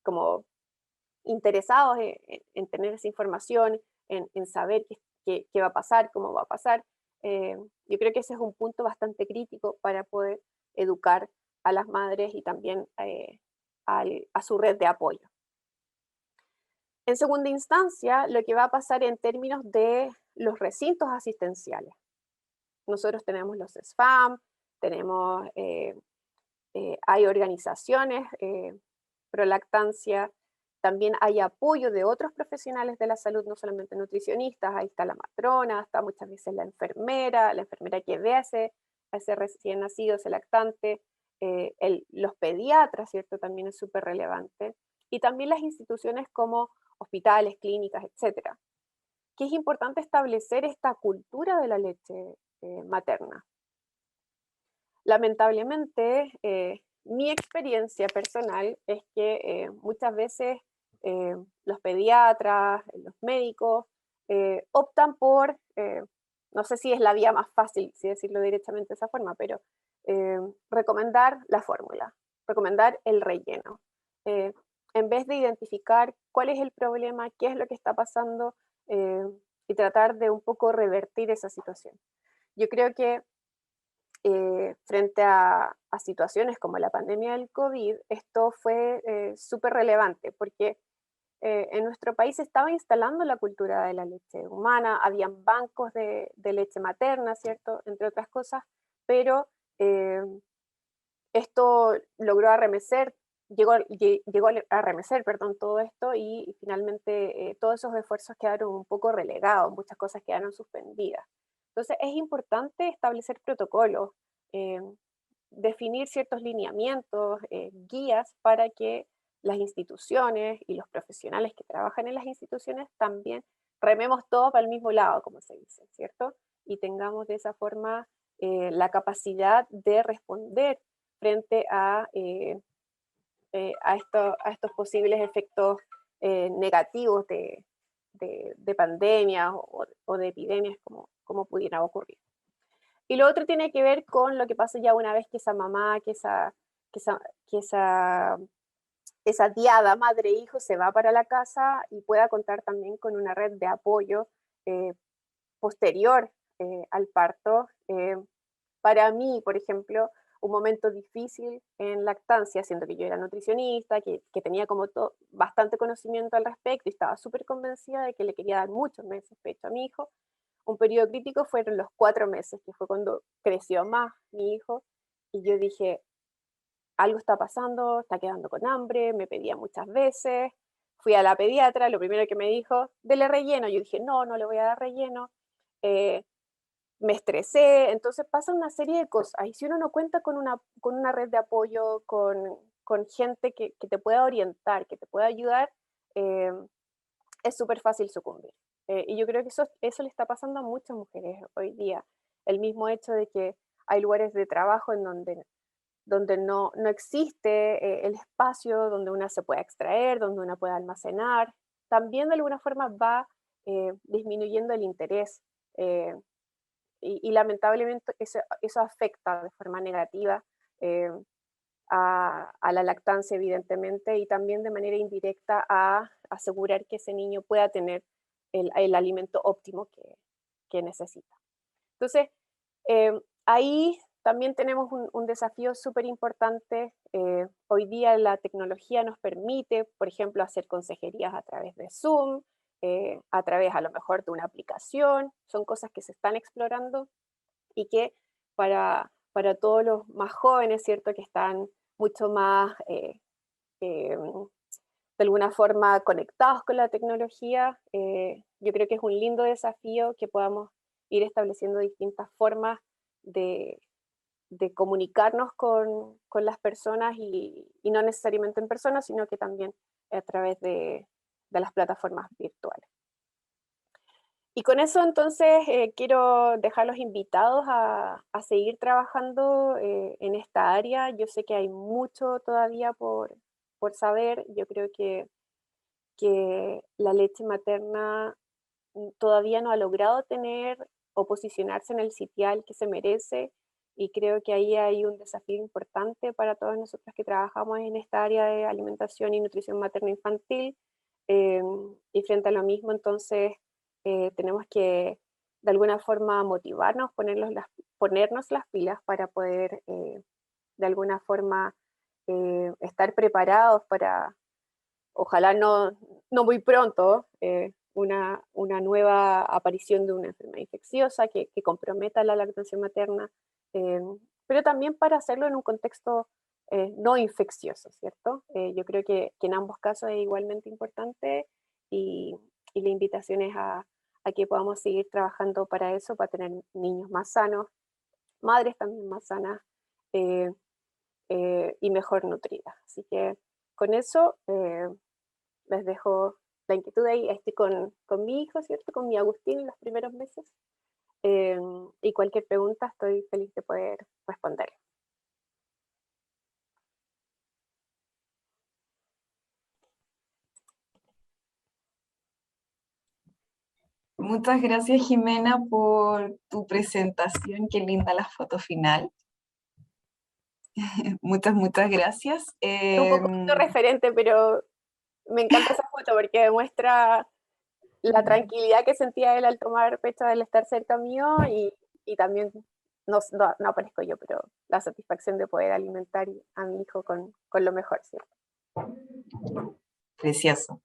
como interesados en tener esa información, en saber qué va a pasar, cómo va a pasar. Yo creo que ese es un punto bastante crítico para poder educar a las madres y también a su red de apoyo. En segunda instancia, lo que va a pasar en términos de los recintos asistenciales. Nosotros tenemos los SFAM, tenemos, hay organizaciones pro lactancia, también hay apoyo de otros profesionales de la salud, no solamente nutricionistas, ahí está la matrona, está muchas veces la enfermera que ve a ese recién nacido, ese lactante, los pediatras, ¿cierto? También es súper relevante. Y también las instituciones como hospitales, clínicas, etcétera. Que es importante establecer esta cultura de la leche materna. Lamentablemente, mi experiencia personal es que muchas veces los pediatras, los médicos, optan por, no sé si es la vía más fácil, si decirlo directamente de esa forma, pero recomendar la fórmula, recomendar el relleno. Eh, en vez de identificar cuál es el problema, qué es lo que está pasando y tratar de un poco revertir esa situación. Yo creo que frente a situaciones como la pandemia del COVID, esto fue súper relevante porque en nuestro país se estaba instalando la cultura de la leche humana, habían bancos de leche materna, ¿cierto? Entre otras cosas, pero eh, esto logró arremecer, llegó a arremecer, perdón, todo esto y finalmente todos esos esfuerzos quedaron un poco relegados, muchas cosas quedaron suspendidas. Entonces es importante establecer protocolos, eh, definir ciertos lineamientos, guías para que las instituciones y los profesionales que trabajan en las instituciones también rememos todo para el mismo lado, como se dice, ¿cierto? Y tengamos de esa forma la capacidad de responder frente a estos posibles efectos negativos de pandemias o de epidemias como pudieran ocurrir. Y lo otro tiene que ver con lo que pasa ya una vez que esa mamá, que esa diada madre-hijo se va para la casa y pueda contar también con una red de apoyo posterior al parto. Para mí, por ejemplo, un momento difícil en lactancia, siendo que yo era nutricionista, que tenía como bastante conocimiento al respecto y estaba súper convencida de que le quería dar muchos meses pecho a mi hijo. Un periodo crítico fueron los 4 meses, que fue cuando creció más mi hijo, y yo dije, algo está pasando, está quedando con hambre, me pedía muchas veces, fui a la pediatra, lo primero que me dijo, dele relleno, yo dije, no, no le voy a dar relleno, eh, me estresé, entonces pasa una serie de cosas, y si uno no cuenta con una red de apoyo, con gente que te pueda orientar, que te pueda ayudar, eh, es súper fácil sucumbir. Y yo creo que eso le está pasando a muchas mujeres hoy día. El mismo hecho de que hay lugares de trabajo en donde no existe el espacio donde una se pueda extraer, donde una pueda almacenar, también de alguna forma va disminuyendo el interés. eh, y lamentablemente eso afecta de forma negativa eh, a la lactancia, evidentemente, y también de manera indirecta a asegurar que ese niño pueda tener el alimento óptimo que necesita. Entonces, ahí también tenemos un desafío súper importante. Hoy día la tecnología nos permite, por ejemplo, hacer consejerías a través de Zoom, a través a lo mejor de una aplicación. Son cosas que se están explorando y que para todos los más jóvenes, ¿cierto? Que están mucho más, de alguna forma, conectados con la tecnología, yo creo que es un lindo desafío que podamos ir estableciendo distintas formas de comunicarnos con las personas y no necesariamente en persona, sino que también a través de las plataformas virtuales. Y con eso entonces quiero dejarlos invitados a seguir trabajando en esta área. Yo sé que hay mucho todavía por saber. Yo creo que la leche materna todavía no ha logrado tener o posicionarse en el sitial que se merece, y creo que ahí hay un desafío importante para todos nosotros que trabajamos en esta área de alimentación y nutrición materno-infantil, y frente a lo mismo entonces tenemos que de alguna forma motivarnos, ponernos las pilas para poder de alguna forma estar preparados para, ojalá no muy pronto, una nueva aparición de una enfermedad infecciosa que comprometa la lactancia materna, eh, pero también para hacerlo en un contexto no infeccioso, ¿cierto? Yo creo que en ambos casos es igualmente importante, y la invitación es a que podamos seguir trabajando para eso, para tener niños más sanos, madres también más sanas eh, y mejor nutridas. Así que con eso les dejo la inquietud ahí. Estoy con mi hijo, ¿cierto? Con mi Agustín en los primeros meses. Y cualquier pregunta estoy feliz de poder responder. Muchas gracias, Jimena, por tu presentación. Qué linda la foto final. Muchas gracias. Es un poco referente, pero me encanta esa foto porque demuestra la tranquilidad que sentía él al tomar pecho, al estar cerca mío, y también, no aparezco yo, pero la satisfacción de poder alimentar a mi hijo con lo mejor, ¿cierto? Precioso.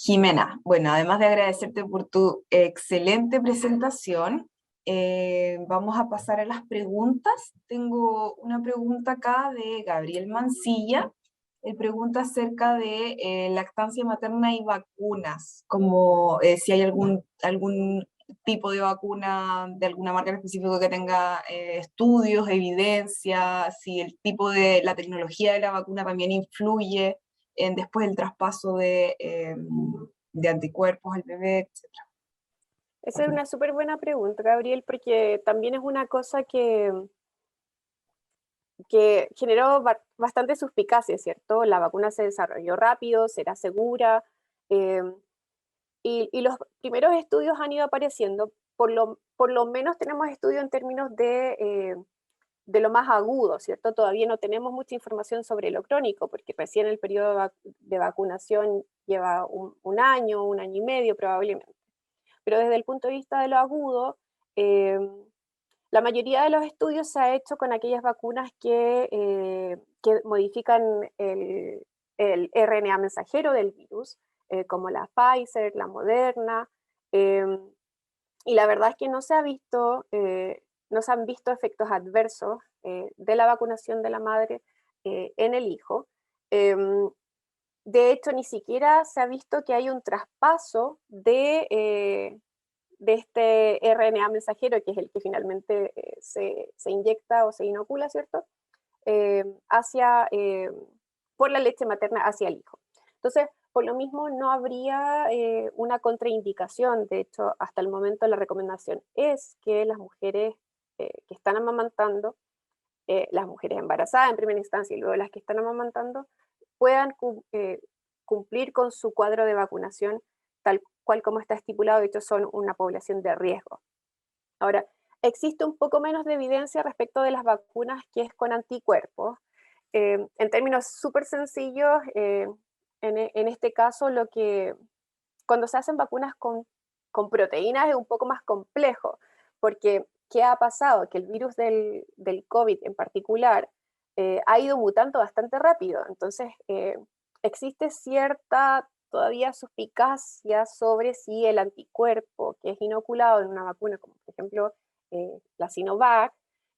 Jimena, bueno, además de agradecerte por tu excelente presentación, vamos a pasar a las preguntas. Tengo una pregunta acá de Gabriel Mancilla. Él pregunta acerca de lactancia materna y vacunas, como si hay algún tipo de vacuna de alguna marca en específico que tenga estudios, evidencia, si el tipo de la tecnología de la vacuna también influye en después el traspaso de anticuerpos al bebé, etc. Esa es una súper buena pregunta, Gabriel, porque también es una cosa que generó bastante suspicacia, ¿cierto? La vacuna se desarrolló rápido, será segura, eh, y los primeros estudios han ido apareciendo. Por lo menos tenemos estudios en términos de lo más agudo, ¿cierto? Todavía no tenemos mucha información sobre lo crónico, porque recién el periodo de vacunación lleva un año y medio probablemente. Pero desde el punto de vista de lo agudo, la mayoría de los estudios se ha hecho con aquellas vacunas que modifican RNA mensajero del virus, como la Pfizer, la Moderna, y la verdad es que no se han visto efectos adversos de la vacunación de la madre en el hijo. De hecho, ni siquiera se ha visto que hay un traspaso de este RNA mensajero, que es el que finalmente se inyecta o se inocula, ¿cierto? Por la leche materna hacia el hijo. Entonces, por lo mismo, no habría una contraindicación. De hecho, hasta el momento la recomendación es que las mujeres que están amamantando, las mujeres embarazadas en primera instancia y luego las que están amamantando, puedan cumplir con su cuadro de vacunación tal cual como está estipulado. De hecho, son una población de riesgo. Ahora, existe un poco menos de evidencia respecto de las vacunas que es con anticuerpos. En términos súper sencillos, en este caso, cuando se hacen vacunas con proteínas es un poco más complejo, porque ¿qué ha pasado? Que el virus del COVID en particular ha ido mutando bastante rápido. Entonces, existe cierta todavía suspicacia sobre si el anticuerpo que es inoculado en una vacuna, como por ejemplo la Sinovac,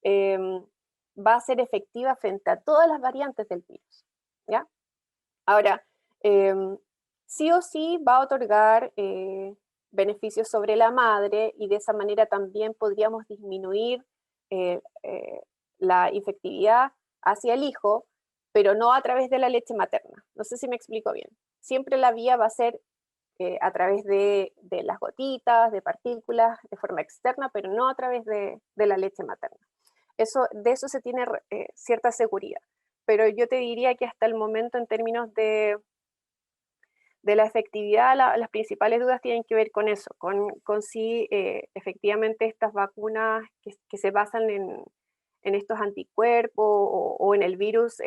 va a ser efectiva frente a todas las variantes del virus, ¿ya? Ahora, sí o sí va a otorgar beneficios sobre la madre, y de esa manera también podríamos disminuir la infectividad hacia el hijo, pero no a través de la leche materna. No sé si me explico bien. Siempre la vía va a ser a través de las gotitas, de partículas, de forma externa, pero no a través de la leche materna. De eso se tiene cierta seguridad. Pero yo te diría que hasta el momento, en términos de la efectividad, las principales dudas tienen que ver con eso, con si efectivamente estas vacunas que se basan en estos anticuerpos o en el virus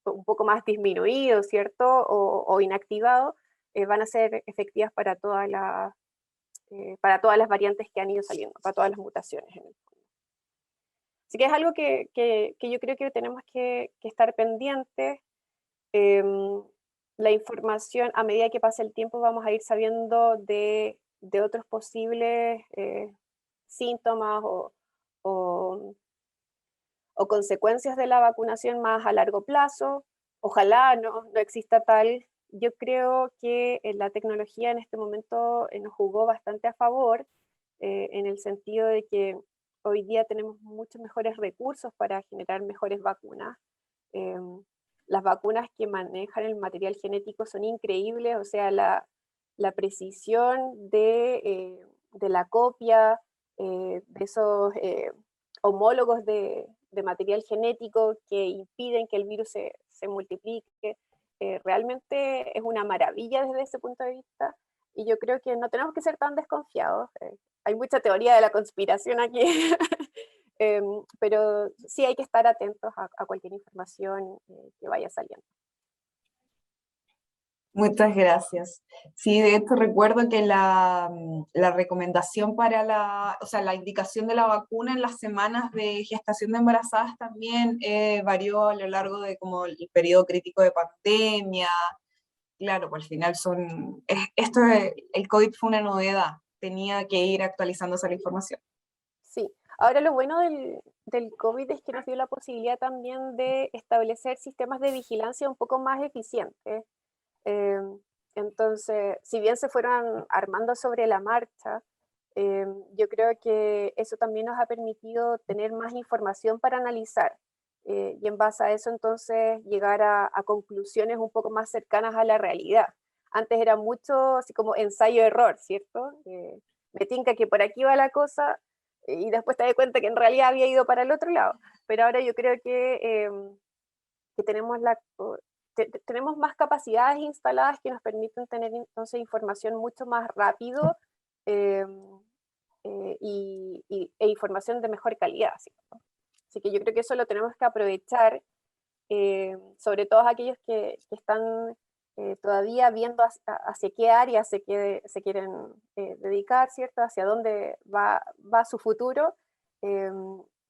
un poco más disminuido, ¿cierto? O inactivado, van a ser efectivas para todas las variantes que han ido saliendo, para todas las mutaciones en el fondo. Así que es algo que yo creo que tenemos que estar pendientes. La información, a medida que pasa el tiempo, vamos a ir sabiendo de otros posibles síntomas o consecuencias de la vacunación más a largo plazo. Ojalá no exista tal. Yo creo que la tecnología en este momento nos jugó bastante a favor, en el sentido de que hoy día tenemos muchos mejores recursos para generar mejores vacunas. Las vacunas que manejan el material genético son increíbles, o sea, la precisión de la copia, de esos homólogos de material genético que impiden que el virus se multiplique, realmente es una maravilla desde ese punto de vista, y yo creo que no tenemos que ser tan desconfiados. Hay mucha teoría de la conspiración aquí, pero sí hay que estar atentos a cualquier información que vaya saliendo. Muchas gracias. Sí, de hecho recuerdo que la recomendación para o sea, la indicación de la vacuna en las semanas de gestación de embarazadas también varió a lo largo de como el periodo crítico de pandemia. Claro, pues al final el COVID fue una novedad, tenía que ir actualizándose la información. Sí, ahora lo bueno del COVID es que nos dio la posibilidad también de establecer sistemas de vigilancia un poco más eficientes. Eh, entonces, si bien se fueron armando sobre la marcha, yo creo que eso también nos ha permitido tener más información para analizar, y en base a eso entonces llegar a conclusiones un poco más cercanas a la realidad. Antes era mucho así como ensayo-error, ¿cierto? Me tinca que por aquí va la cosa y después te das cuenta que en realidad había ido para el otro lado. Pero ahora yo creo que tenemos tenemos más capacidades instaladas que nos permiten tener entonces información mucho más rápido, eh, e información de mejor calidad, ¿cierto? Así que yo creo que eso lo tenemos que aprovechar, sobre todo aquellos que están todavía viendo hacia qué área se quieren dedicar, ¿cierto? Hacia dónde va su futuro.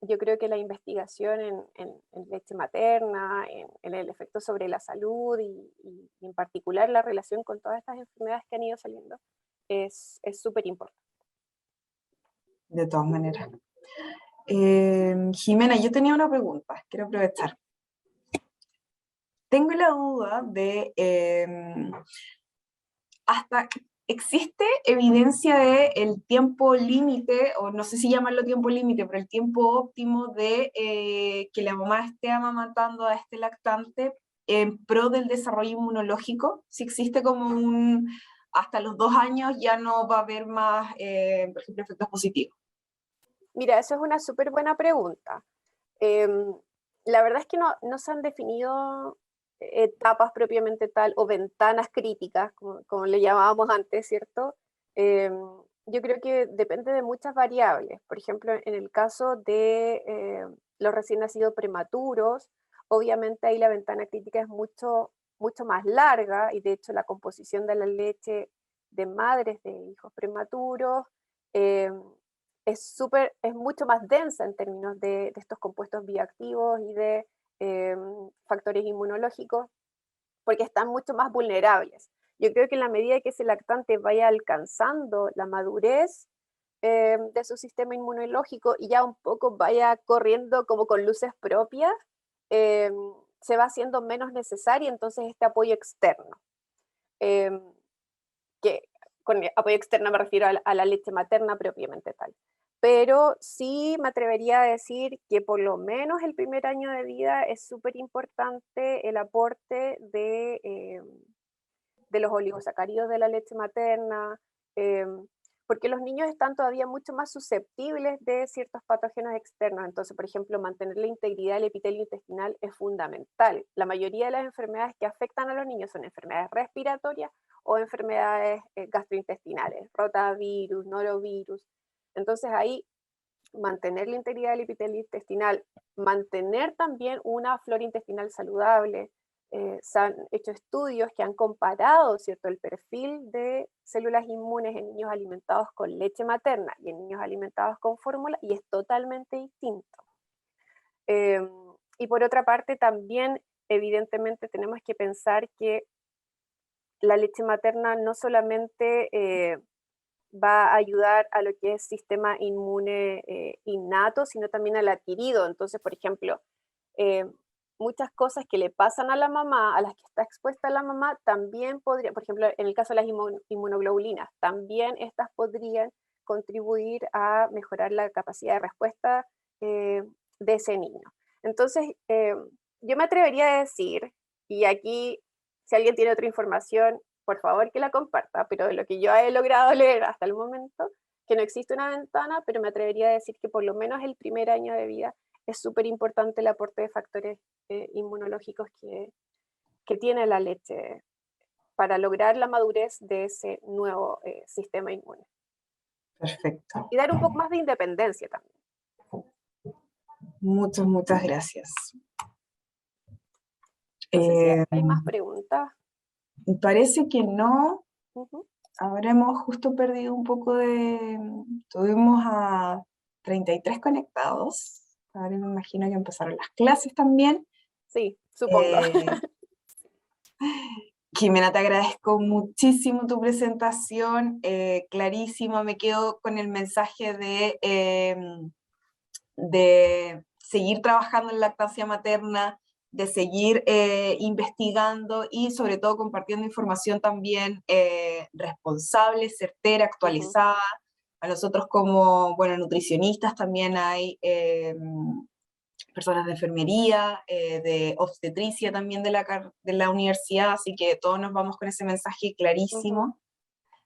Yo creo que la investigación en leche materna, en el efecto sobre la salud y en particular la relación con todas estas enfermedades que han ido saliendo es súper importante. De todas maneras. Jimena, yo tenía una pregunta, quiero aprovechar. Tengo la duda de hasta existe evidencia de el tiempo límite, o no sé si llamarlo tiempo límite, pero el tiempo óptimo de que la mamá esté amamantando a este lactante en pro del desarrollo inmunológico. Si existe como hasta los 2 años ya no va a haber más, por ejemplo, efectos positivos. Mira, eso es una súper buena pregunta. La verdad es que no se han definido etapas propiamente tal o ventanas críticas, como le llamábamos antes, ¿cierto? Yo creo que depende de muchas variables. Por ejemplo, en el caso de los recién nacidos prematuros, obviamente ahí la ventana crítica es mucho, mucho más larga, y de hecho la composición de la leche de madres de hijos prematuros eh, es mucho más densa en términos de estos compuestos bioactivos y de factores inmunológicos, porque están mucho más vulnerables. Yo creo que en la medida que ese lactante vaya alcanzando la madurez de su sistema inmunológico y ya un poco vaya corriendo como con luces propias, eh, se va haciendo menos necesario entonces este apoyo externo. Que con apoyo externo me refiero a la leche materna propiamente tal. Pero sí me atrevería a decir que por lo menos el primer año de vida es súper importante el aporte de los oligosacáridos de la leche materna, porque los niños están todavía mucho más susceptibles de ciertos patógenos externos. Entonces, por ejemplo, mantener la integridad del epitelio intestinal es fundamental. La mayoría de las enfermedades que afectan a los niños son enfermedades respiratorias o enfermedades gastrointestinales, rotavirus, norovirus. Entonces ahí mantener la integridad del epitelio intestinal, mantener también una flora intestinal saludable. Se han hecho estudios que han comparado, ¿cierto?, el perfil de células inmunes en niños alimentados con leche materna y en niños alimentados con fórmula, y es totalmente distinto. Y por otra parte, también, evidentemente, tenemos que pensar que la leche materna no solamente va a ayudar a lo que es sistema inmune innato, sino también al adquirido. Entonces, por ejemplo, muchas cosas que le pasan a la mamá, a las que está expuesta la mamá, también podría, por ejemplo, en el caso de las inmunoglobulinas, también estas podrían contribuir a mejorar la capacidad de respuesta de ese niño. Entonces, yo me atrevería a decir, y aquí, si alguien tiene otra información, por favor que la comparta, pero de lo que yo he logrado leer hasta el momento, que no existe una ventana, pero me atrevería a decir que por lo menos el primer año de vida es súper importante el aporte de factores inmunológicos que tiene la leche para lograr la madurez de ese nuevo sistema inmune. Perfecto. Y dar un poco más de independencia también. Muchas gracias. No sé si hay más preguntas. Parece que no. Uh-huh. Ahora hemos justo perdido un poco de... Tuvimos a 33 conectados. Ahora me imagino que empezaron las clases también. Sí, supongo. Jimena, te agradezco muchísimo tu presentación, clarísima. Me quedo con el mensaje de seguir trabajando en lactancia materna, de seguir investigando y sobre todo compartiendo información también responsable, certera, actualizada. A nosotros como, bueno, nutricionistas también hay personas de enfermería, de obstetricia también de la universidad, así que todos nos vamos con ese mensaje clarísimo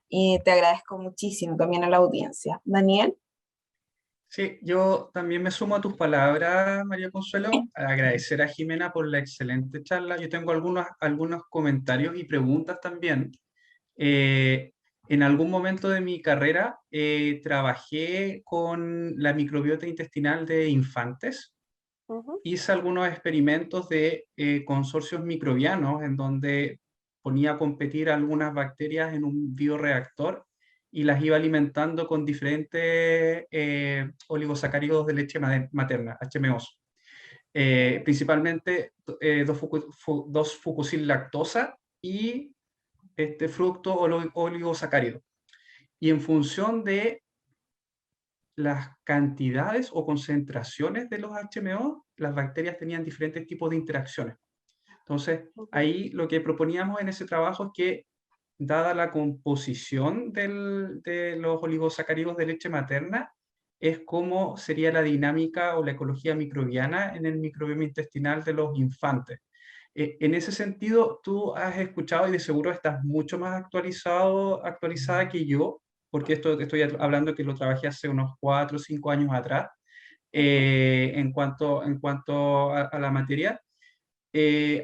y te agradezco muchísimo también a la audiencia. Daniel. Sí, yo también me sumo a tus palabras, María Consuelo, a agradecer a Jimena por la excelente charla. Yo tengo algunos comentarios y preguntas también. En algún momento de mi carrera trabajé con la microbiota intestinal de infantes. Hice algunos experimentos de consorcios microbianos en donde ponía a competir algunas bacterias en un bioreactor y las iba alimentando con diferentes oligosacáridos de leche materna, HMOs. Principalmente 2-fucosil-lactosa y fructo oligosacárido. Y en función de las cantidades o concentraciones de los HMO, las bacterias tenían diferentes tipos de interacciones. Entonces, ahí lo que proponíamos en ese trabajo es que, dada la composición de los oligosacáridos de leche materna, es cómo sería la dinámica o la ecología microbiana en el microbioma intestinal de los infantes. En ese sentido, tú has escuchado y de seguro estás mucho más actualizada que yo, porque esto estoy hablando que lo trabajé hace unos 4 o 5 años atrás, en cuanto a la materia.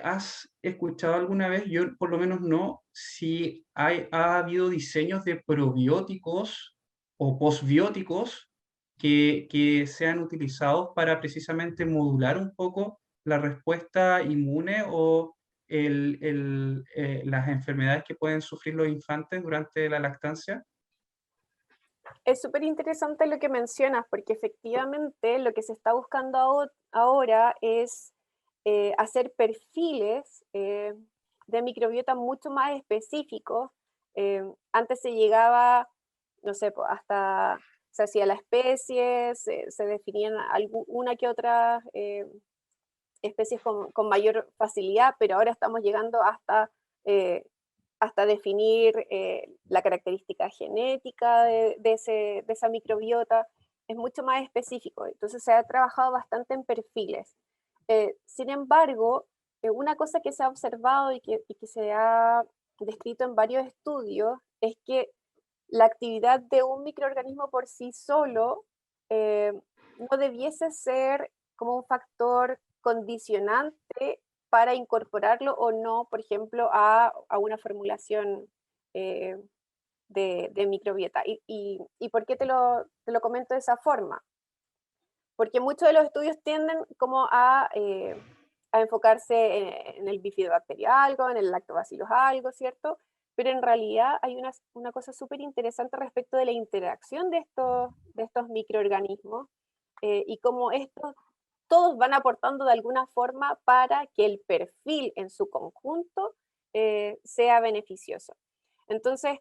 ¿Has escuchado alguna vez, yo por lo menos no, si ha habido diseños de probióticos o posbióticos que sean utilizados para precisamente modular un poco la respuesta inmune o las enfermedades que pueden sufrir los infantes durante la lactancia? Es súper interesante lo que mencionas, porque efectivamente lo que se está buscando ahora es hacer perfiles de microbiota mucho más específicos. Antes se llegaba, no sé, hasta se hacía la especie, se definían una que otra especies con mayor facilidad, pero ahora estamos llegando hasta hasta definir la característica genética de esa microbiota. Es mucho más específico, entonces se ha trabajado bastante en perfiles. Sin embargo, una cosa que se ha observado y que se ha descrito en varios estudios es que la actividad de un microorganismo por sí solo no debiese ser como un factor condicionante para incorporarlo o no, por ejemplo, a una formulación de microbiota. ¿Y por qué te lo comento de esa forma? Porque muchos de los estudios tienden como a enfocarse en el bifidobacterium algo, en el lactobacillus algo, ¿cierto? Pero en realidad hay una cosa súper interesante respecto de la interacción de estos microorganismos y cómo estos todos van aportando de alguna forma para que el perfil en su conjunto sea beneficioso. Entonces,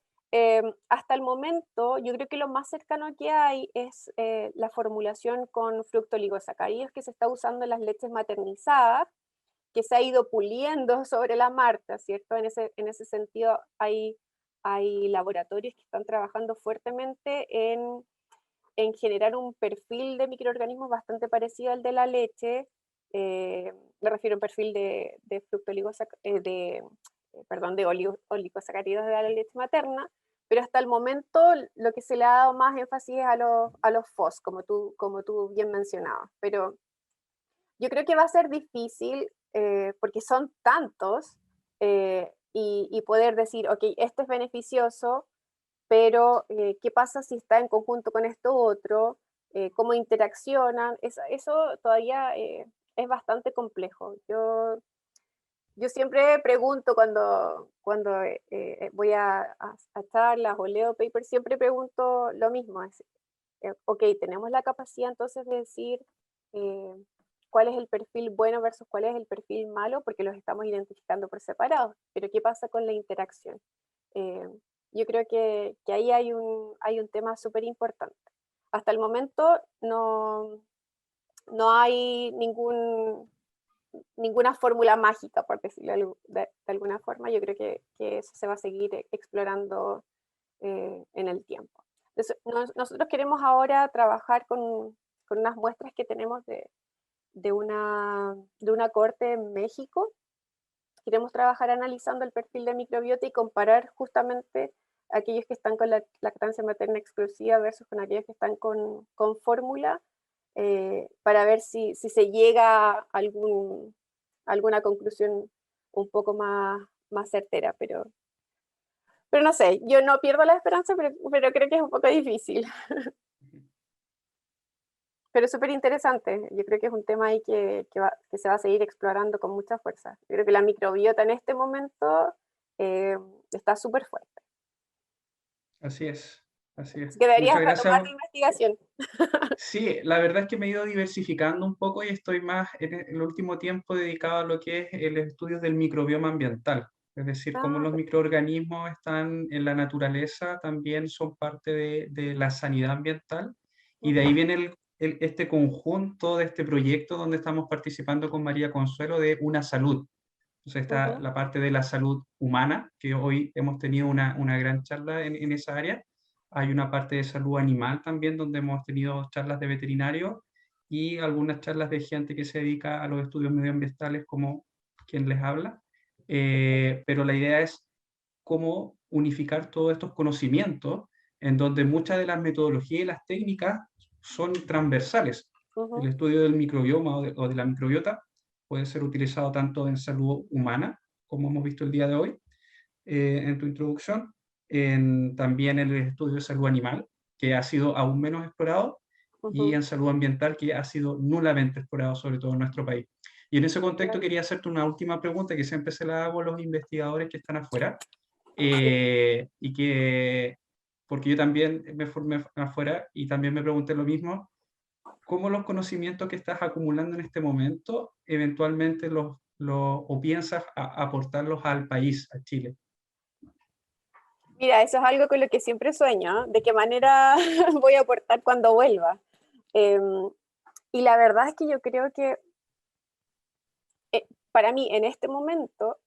hasta el momento, yo creo que lo más cercano que hay es la formulación con fructooligosacáridos que se está usando en las leches maternizadas, que se ha ido puliendo sobre la marcha, ¿cierto? En ese sentido, hay laboratorios que están trabajando fuertemente en generar un perfil de microorganismos bastante parecido al de la leche. Me refiero a un perfil de oligosacáridos de la leche materna, pero hasta el momento lo que se le ha dado más énfasis es a los FOS, como tú bien mencionabas. Pero yo creo que va a ser difícil porque son tantos y poder decir, ok, este es beneficioso, pero ¿qué pasa si está en conjunto con esto otro? ¿Cómo interaccionan? Eso todavía es bastante complejo. Yo siempre pregunto cuando voy a charlas o leo papers, siempre pregunto lo mismo. Ok, tenemos la capacidad entonces de decir cuál es el perfil bueno versus cuál es el perfil malo, porque los estamos identificando por separado, pero ¿qué pasa con la interacción? Yo creo que ahí hay un tema súper importante. Hasta el momento no hay ninguna fórmula mágica, por decirlo de alguna forma. Yo creo que eso se va a seguir explorando en el tiempo. Entonces, nosotros queremos ahora trabajar con unas muestras que tenemos de una cohorte en México. Queremos trabajar analizando el perfil de microbiota y comparar justamente aquellos que están con la lactancia materna exclusiva versus con aquellos que están con fórmula, para ver si se llega a alguna conclusión un poco más certera, pero no sé, yo no pierdo la esperanza, pero creo que es un poco difícil. Pero es súper interesante, yo creo que es un tema ahí que se va a seguir explorando con mucha fuerza. Yo creo que la microbiota en este momento está súper fuerte. Así es, así es. Así que deberías Muchas retomar gracias. la investigación. Sí, la verdad es que me he ido diversificando un poco y estoy más en el último tiempo dedicado a lo que es el estudio del microbioma ambiental. Es decir, cómo los microorganismos están en la naturaleza, también son parte de la sanidad ambiental. Y de ahí viene este conjunto de este proyecto donde estamos participando con María Consuelo de Una Salud. Entonces está la parte de la salud humana, que hoy hemos tenido una gran charla en esa área. Hay una parte de salud animal también, donde hemos tenido charlas de veterinarios y algunas charlas de gente que se dedica a los estudios medioambientales, como quien les habla. Pero la idea es cómo unificar todos estos conocimientos, en donde muchas de las metodologías y las técnicas son transversales. El estudio del microbioma o de la microbiota puede ser utilizado tanto en salud humana, como hemos visto el día de hoy, en tu introducción, también en el estudio de salud animal, que ha sido aún menos explorado, y en salud ambiental, que ha sido nulamente explorado, sobre todo en nuestro país. Y en ese contexto quería hacerte una última pregunta que siempre se la hago a los investigadores que están afuera, y que, porque yo también me formé afuera y también me pregunté lo mismo, ¿cómo los conocimientos que estás acumulando en este momento eventualmente o piensas aportarlos al país, a Chile? Mira, eso es algo con lo que siempre sueño, de qué manera voy a aportar cuando vuelva. Y la verdad es que yo creo que para mí en este momento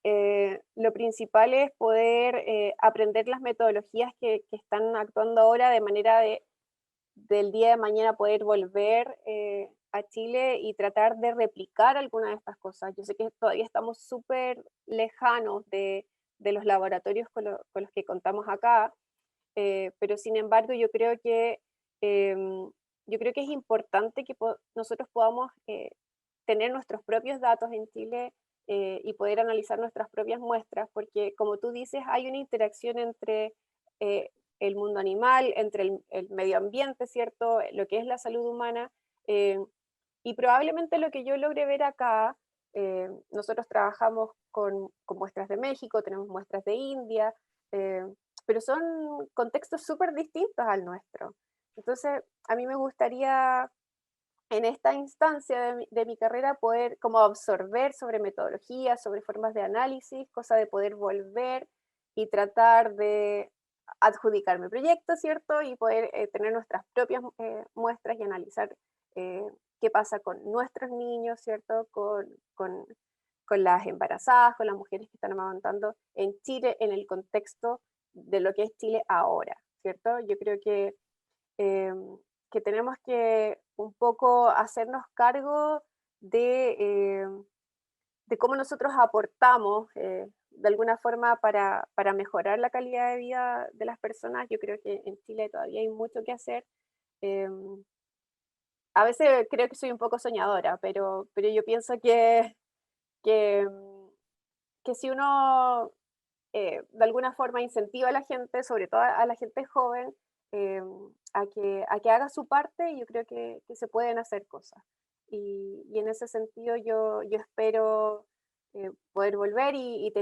lo principal es poder aprender las metodologías que están actuando ahora, de manera del día de mañana poder volver a Chile y tratar de replicar alguna de estas cosas. Yo sé que todavía estamos súper lejanos de los laboratorios con los que contamos acá, pero sin embargo yo creo que es importante que nosotros podamos tener nuestros propios datos en Chile y poder analizar nuestras propias muestras, porque como tú dices, hay una interacción entre el mundo animal, entre el medio ambiente, ¿cierto? Lo que es la salud humana, y probablemente lo que yo logré ver acá, nosotros trabajamos con muestras de México, tenemos muestras de India, pero son contextos súper distintos al nuestro. Entonces, a mí me gustaría en esta instancia de mi carrera poder como absorber sobre metodologías, sobre formas de análisis, cosa de poder volver y tratar de adjudicarme proyectos, ¿cierto? Y poder tener nuestras propias muestras y analizar qué pasa con nuestros niños, ¿cierto? Con las embarazadas, con las mujeres que están amamantando en Chile, en el contexto de lo que es Chile ahora, ¿cierto? Yo creo que tenemos que un poco hacernos cargo de cómo nosotros aportamos de alguna forma para mejorar la calidad de vida de las personas. Yo creo que en Chile todavía hay mucho que hacer. A veces creo que soy un poco soñadora, pero yo pienso que, que si uno de alguna forma incentiva a la gente, sobre todo a la gente joven, a que haga su parte, yo creo que se pueden hacer cosas. Y en ese sentido yo espero poder volver y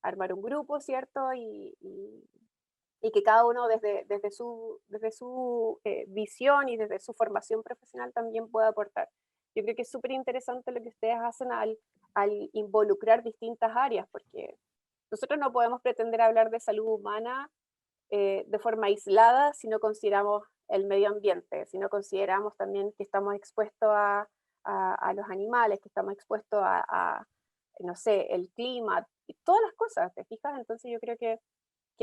armar un grupo, ¿cierto? Y que cada uno desde su visión y desde su formación profesional también pueda aportar. Yo creo que es súper interesante lo que ustedes hacen al involucrar distintas áreas, porque nosotros no podemos pretender hablar de salud humana de forma aislada si no consideramos el medio ambiente, si no consideramos también que estamos expuestos a los animales, que estamos expuestos no sé, el clima, y todas las cosas, ¿te fijas? Entonces yo creo que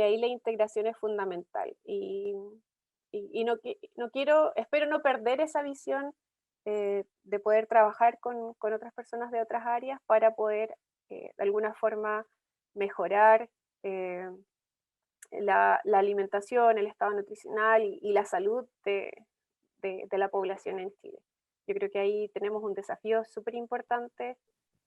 ahí la integración es fundamental. Y espero no perder esa visión de poder trabajar con otras personas de otras áreas para poder de alguna forma mejorar la alimentación, el estado nutricional y la salud de la población en Chile. Yo creo que ahí tenemos un desafío súper importante.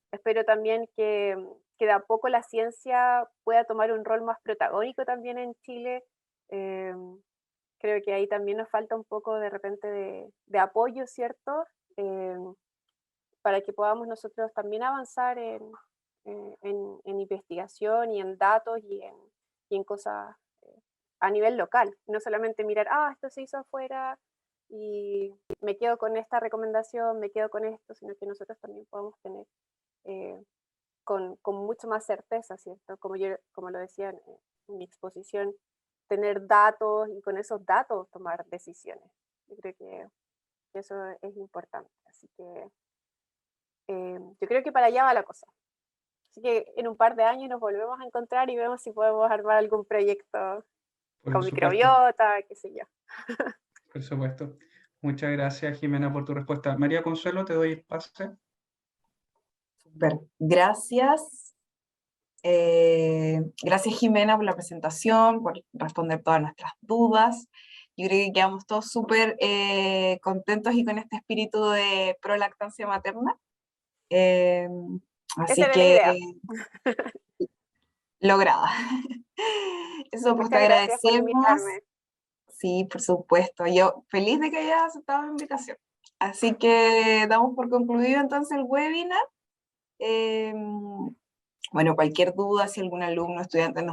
Espero también que de a poco la ciencia pueda tomar un rol más protagónico también en Chile. Creo que ahí también nos falta un poco de repente de apoyo, ¿cierto? Para que podamos nosotros también avanzar en investigación y en datos y en cosas a nivel local. No solamente mirar, esto se hizo afuera y me quedo con esta recomendación, me quedo con esto, sino que nosotros también podamos tener con mucho más certeza, ¿cierto? Como lo decía en mi exposición, tener datos y con esos datos tomar decisiones. Yo creo que eso es importante. Así que yo creo que para allá va la cosa. Así que en un par de años nos volvemos a encontrar y vemos si podemos armar algún proyecto con microbiota, qué sé yo. Por supuesto. Muchas gracias, Jimena, por tu respuesta. María Consuelo, te doy el pase. Super. Gracias. Gracias, Jimena, por la presentación, por responder todas nuestras dudas. Yo creo que quedamos todos súper contentos y con este espíritu de prolactancia materna. Así Esa era que la idea. lograda. Eso, pues te Muchas gracias por agradecemos. invitarme. Sí, por supuesto. Yo feliz de que hayas aceptado la invitación. Así que damos por concluido entonces el webinar. Bueno, cualquier duda, si algún alumno, estudiante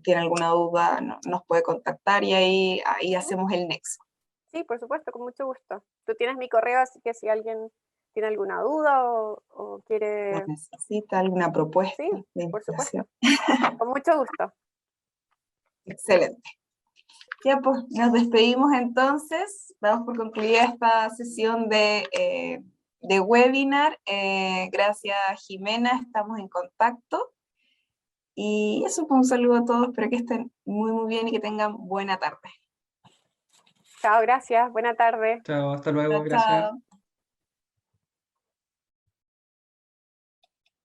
tiene alguna duda, nos puede contactar y ahí hacemos el nexo. Sí, por supuesto, con mucho gusto. Tú tienes mi correo, así que si alguien tiene alguna duda o quiere... ¿Necesita alguna propuesta? Sí, por supuesto. Con mucho gusto. Excelente. Ya, pues nos despedimos entonces. Damos por concluida esta sesión de webinar. Gracias, Jimena. Estamos en contacto. Y eso, pues un saludo a todos, espero que estén muy bien y que tengan buena tarde. Chao, gracias. Buena tarde. Chao, hasta luego, Chao, gracias. chao.